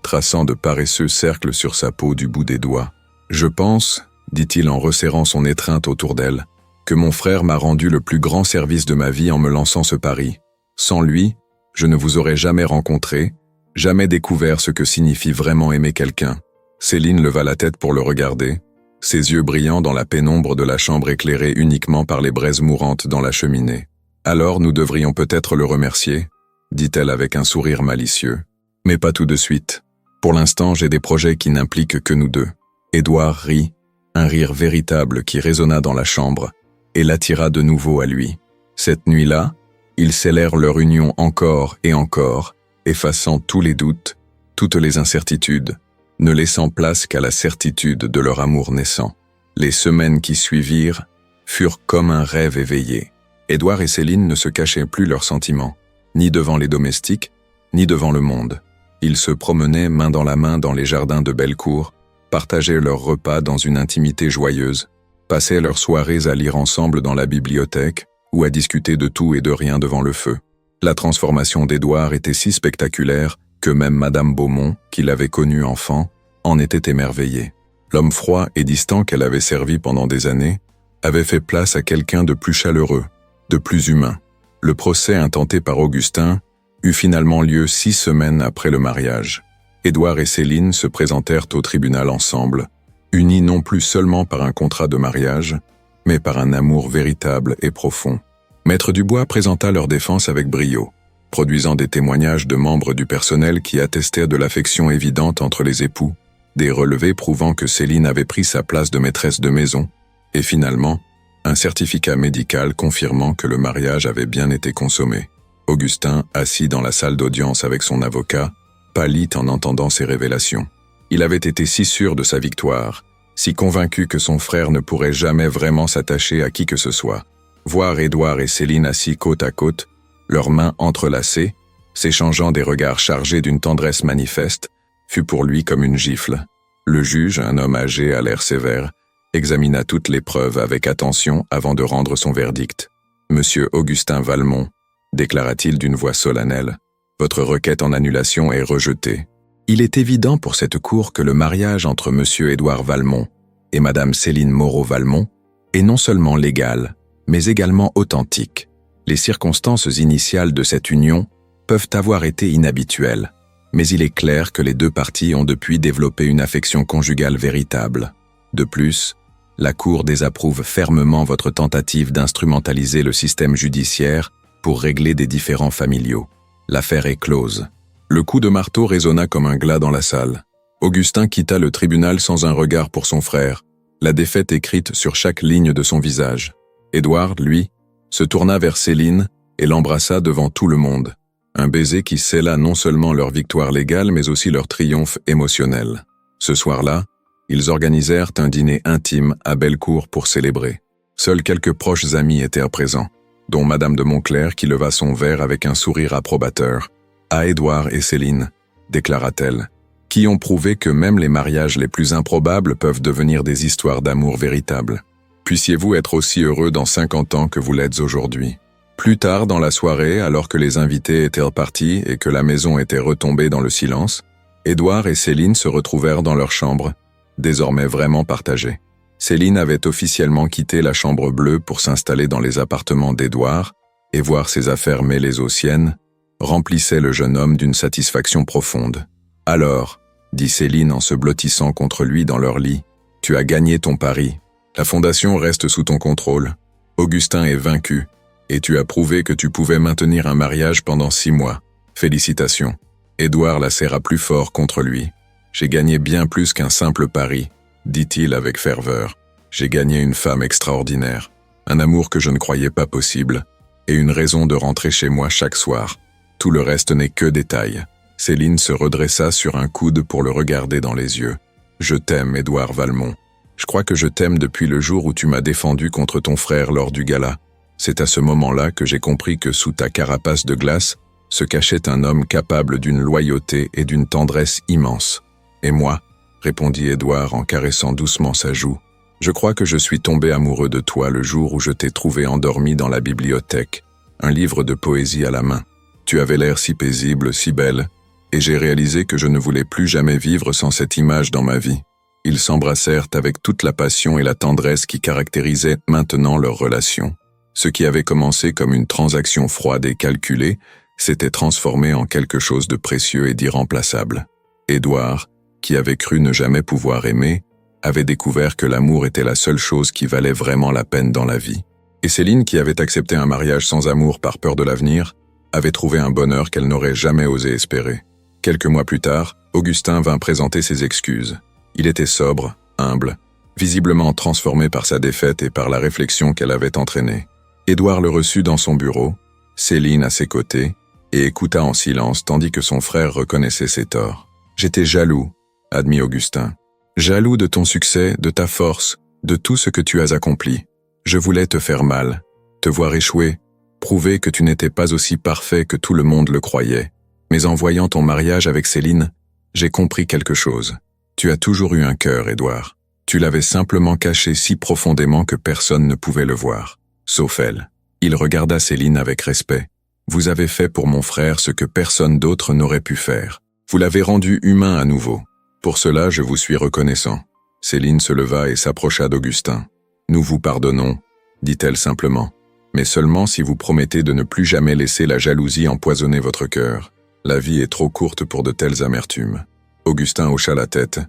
traçant de paresseux cercles sur sa peau du bout des doigts. « Je pense, dit-il en resserrant son étreinte autour d'elle, que mon frère m'a rendu le plus grand service de ma vie en me lançant ce pari. Sans lui, je ne vous aurais jamais rencontré, jamais découvert ce que signifie vraiment aimer quelqu'un. » Céline leva la tête pour le regarder, ses yeux brillants dans la pénombre de la chambre éclairée uniquement par les braises mourantes dans la cheminée. « Alors nous devrions peut-être le remercier ?» dit-elle avec un sourire malicieux. « Mais pas tout de suite. Pour l'instant, j'ai des projets qui n'impliquent que nous deux. » Édouard rit, un rire véritable qui résonna dans la chambre, et l'attira de nouveau à lui. Cette nuit-là, ils scellèrent leur union encore et encore, effaçant tous les doutes, toutes les incertitudes, ne laissant place qu'à la certitude de leur amour naissant. Les semaines qui suivirent furent comme un rêve éveillé. Édouard et Céline ne se cachaient plus leurs sentiments, ni devant les domestiques, ni devant le monde. Ils se promenaient main dans la main dans les jardins de Bellecour, partageaient leurs repas dans une intimité joyeuse, passaient leurs soirées à lire ensemble dans la bibliothèque ou à discuter de tout et de rien devant le feu. La transformation d'Édouard était si spectaculaire que même Madame Beaumont, qui l'avait connu enfant, en était émerveillée. L'homme froid et distant qu'elle avait servi pendant des années avait fait place à quelqu'un de plus chaleureux, de plus humain. Le procès intenté par Augustin eut finalement lieu 6 semaines après le mariage. Édouard et Céline se présentèrent au tribunal ensemble, unis non plus seulement par un contrat de mariage, mais par un amour véritable et profond. Maître Dubois présenta leur défense avec brio, produisant des témoignages de membres du personnel qui attestaient de l'affection évidente entre les époux, des relevés prouvant que Céline avait pris sa place de maîtresse de maison, et finalement, un certificat médical confirmant que le mariage avait bien été consommé. Augustin, assis dans la salle d'audience avec son avocat, pâlit en entendant ces révélations. Il avait été si sûr de sa victoire, si convaincu que son frère ne pourrait jamais vraiment s'attacher à qui que ce soit. Voir Édouard et Céline assis côte à côte, leurs mains entrelacées, s'échangeant des regards chargés d'une tendresse manifeste, fut pour lui comme une gifle. Le juge, un homme âgé à l'air sévère, examina toutes les preuves avec attention avant de rendre son verdict. « Monsieur Augustin Valmont, déclara-t-il d'une voix solennelle, votre requête en annulation est rejetée. Il est évident pour cette cour que le mariage entre monsieur Édouard Valmont et madame Céline Moreau-Valmont est non seulement légal, mais également authentique. Les circonstances initiales de cette union peuvent avoir été inhabituelles, mais il est clair que les deux parties ont depuis développé une affection conjugale véritable. De plus, la Cour désapprouve fermement votre tentative d'instrumentaliser le système judiciaire pour régler des différends familiaux. L'affaire est close. Le coup de marteau résonna comme un glas dans la salle. Augustin quitta le tribunal sans un regard pour son frère, la défaite écrite sur chaque ligne de son visage. Édouard, lui, se tourna vers Céline et l'embrassa devant tout le monde. Un baiser qui scella non seulement leur victoire légale, mais aussi leur triomphe émotionnel. Ce soir-là, ils organisèrent un dîner intime à Bellecour pour célébrer. Seuls quelques proches amis étaient présents, dont Madame de Montclair qui leva son verre avec un sourire approbateur. « À Édouard et Céline, déclara-t-elle, qui ont prouvé que même les mariages les plus improbables peuvent devenir des histoires d'amour véritables. Puissiez-vous être aussi heureux dans 50 ans que vous l'êtes aujourd'hui. » Plus tard dans la soirée, alors que les invités étaient repartis et que la maison était retombée dans le silence, Édouard et Céline se retrouvèrent dans leur chambre, désormais vraiment partagée. Céline avait officiellement quitté la chambre bleue pour s'installer dans les appartements d'Édouard, et voir ses affaires mêlées aux siennes remplissait le jeune homme d'une satisfaction profonde. « Alors, dit Céline en se blottissant contre lui dans leur lit, tu as gagné ton pari. La fondation reste sous ton contrôle. Augustin est vaincu. Et tu as prouvé que tu pouvais maintenir un mariage pendant 6 mois. Félicitations. » Édouard la serra plus fort contre lui. « J'ai gagné bien plus qu'un simple pari, dit-il avec ferveur. J'ai gagné une femme extraordinaire, un amour que je ne croyais pas possible, et une raison de rentrer chez moi chaque soir. Tout le reste n'est que détail. » Céline se redressa sur un coude pour le regarder dans les yeux. « Je t'aime, Édouard Valmont. Je crois que je t'aime depuis le jour où tu m'as défendu contre ton frère lors du gala. C'est à ce moment-là que j'ai compris que sous ta carapace de glace se cachait un homme capable d'une loyauté et d'une tendresse immense. Et moi, répondit Édouard en caressant doucement sa joue, je crois que je suis tombé amoureux de toi le jour où je t'ai trouvé endormi dans la bibliothèque, un livre de poésie à la main. Tu avais l'air si paisible, si belle, et j'ai réalisé que je ne voulais plus jamais vivre sans cette image dans ma vie. Ils s'embrassèrent avec toute la passion et la tendresse qui caractérisaient maintenant leur relation. Ce qui avait commencé comme une transaction froide et calculée s'était transformé en quelque chose de précieux et d'irremplaçable. Édouard, qui avait cru ne jamais pouvoir aimer, avait découvert que l'amour était la seule chose qui valait vraiment la peine dans la vie. Et Céline, qui avait accepté un mariage sans amour par peur de l'avenir, avait trouvé un bonheur qu'elle n'aurait jamais osé espérer. Quelques mois plus tard, Augustin vint présenter ses excuses. Il était sobre, humble, visiblement transformé par sa défaite et par la réflexion qu'elle avait entraînée. Édouard le reçut dans son bureau, Céline à ses côtés, et écouta en silence tandis que son frère reconnaissait ses torts. « J'étais jaloux, » admit Augustin. « Jaloux de ton succès, de ta force, de tout ce que tu as accompli. Je voulais te faire mal, te voir échouer, prouver que tu n'étais pas aussi parfait que tout le monde le croyait. Mais en voyant ton mariage avec Céline, j'ai compris quelque chose. Tu as toujours eu un cœur, Édouard. Tu l'avais simplement caché si profondément que personne ne pouvait le voir. Sauf elle. » Il regarda Céline avec respect. « Vous avez fait pour mon frère ce que personne d'autre n'aurait pu faire. Vous l'avez rendu humain à nouveau. Pour cela, je vous suis reconnaissant. » Céline se leva et s'approcha d'Augustin. « Nous vous pardonnons, » dit-elle simplement. « Mais seulement si vous promettez de ne plus jamais laisser la jalousie empoisonner votre cœur. La vie est trop courte pour de telles amertumes. » Augustin hocha la tête.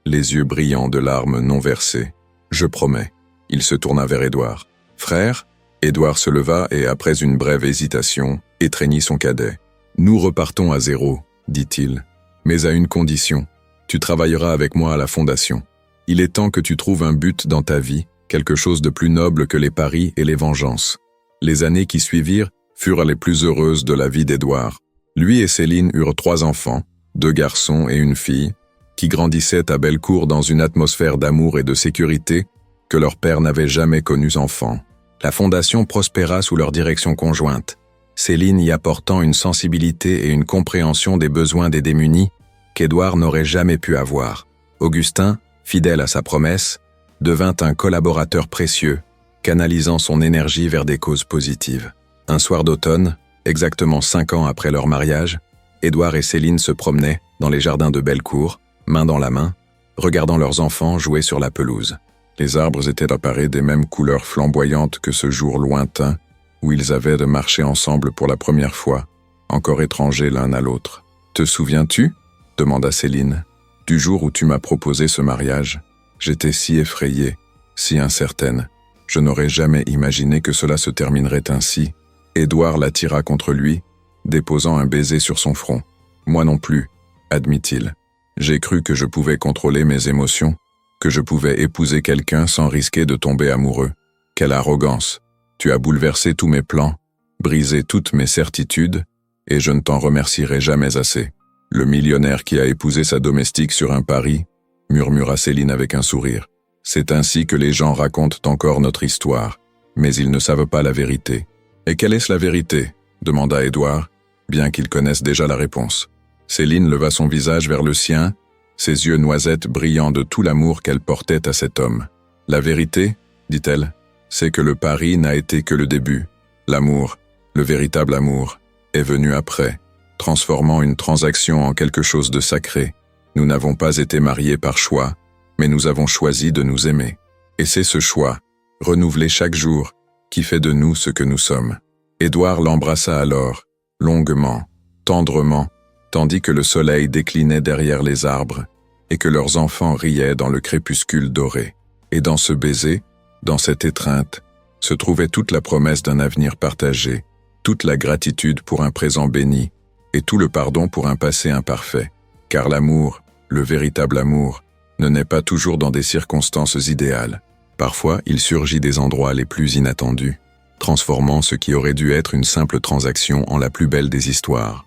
les yeux brillants de larmes non versées. « Je promets. » Il se tourna vers Édouard. « Frère ?» Édouard se leva et, après une brève hésitation, étreignit son cadet. « Nous repartons à zéro, dit-il. Mais à une condition. Tu travailleras avec moi à la fondation. Il est temps que tu trouves un but dans ta vie, quelque chose de plus noble que les paris et les vengeances. » Les années qui suivirent furent les plus heureuses de la vie d'Édouard. Lui et Céline eurent 3 enfants, 2 garçons et une fille, qui grandissaient à Bellecour dans une atmosphère d'amour et de sécurité que leur père n'avait jamais connus enfants. La fondation prospéra sous leur direction conjointe, Céline y apportant une sensibilité et une compréhension des besoins des démunis qu'Édouard n'aurait jamais pu avoir. Augustin, fidèle à sa promesse, devint un collaborateur précieux, canalisant son énergie vers des causes positives. Un soir d'automne, exactement 5 ans après leur mariage, Édouard et Céline se promenaient dans les jardins de Bellecour, main dans la main, regardant leurs enfants jouer sur la pelouse. Les arbres étaient apparus des mêmes couleurs flamboyantes que ce jour lointain où ils avaient de marcher ensemble pour la première fois, encore étrangers l'un à l'autre. « Te souviens-tu » demanda Céline. « Du jour où tu m'as proposé ce mariage, j'étais si effrayée, si incertaine. Je n'aurais jamais imaginé que cela se terminerait ainsi. » Édouard l'attira contre lui, déposant un baiser sur son front. « Moi non plus, » admit-il. « J'ai cru que je pouvais contrôler mes émotions, que je pouvais épouser quelqu'un sans risquer de tomber amoureux. Quelle arrogance! Tu as bouleversé tous mes plans, brisé toutes mes certitudes, et je ne t'en remercierai jamais assez. » Le millionnaire qui a épousé sa domestique sur un pari, murmura Céline avec un sourire. « C'est ainsi que les gens racontent encore notre histoire, mais ils ne savent pas la vérité. »« Et quelle est-ce la vérité ?» demanda Édouard, bien qu'il connaisse déjà la réponse. Céline leva son visage vers le sien, ses yeux noisettes brillant de tout l'amour qu'elle portait à cet homme. « La vérité, dit-elle, c'est que le pari n'a été que le début. L'amour, le véritable amour, est venu après, transformant une transaction en quelque chose de sacré. Nous n'avons pas été mariés par choix, mais nous avons choisi de nous aimer. Et c'est ce choix, renouvelé chaque jour, qui fait de nous ce que nous sommes. » Édouard l'embrassa alors, longuement, tendrement, tandis que le soleil déclinait derrière les arbres et que leurs enfants riaient dans le crépuscule doré. Et dans ce baiser, dans cette étreinte, se trouvait toute la promesse d'un avenir partagé, toute la gratitude pour un présent béni et tout le pardon pour un passé imparfait. Car l'amour, le véritable amour, ne naît pas toujours dans des circonstances idéales. Parfois, il surgit des endroits les plus inattendus, transformant ce qui aurait dû être une simple transaction en la plus belle des histoires.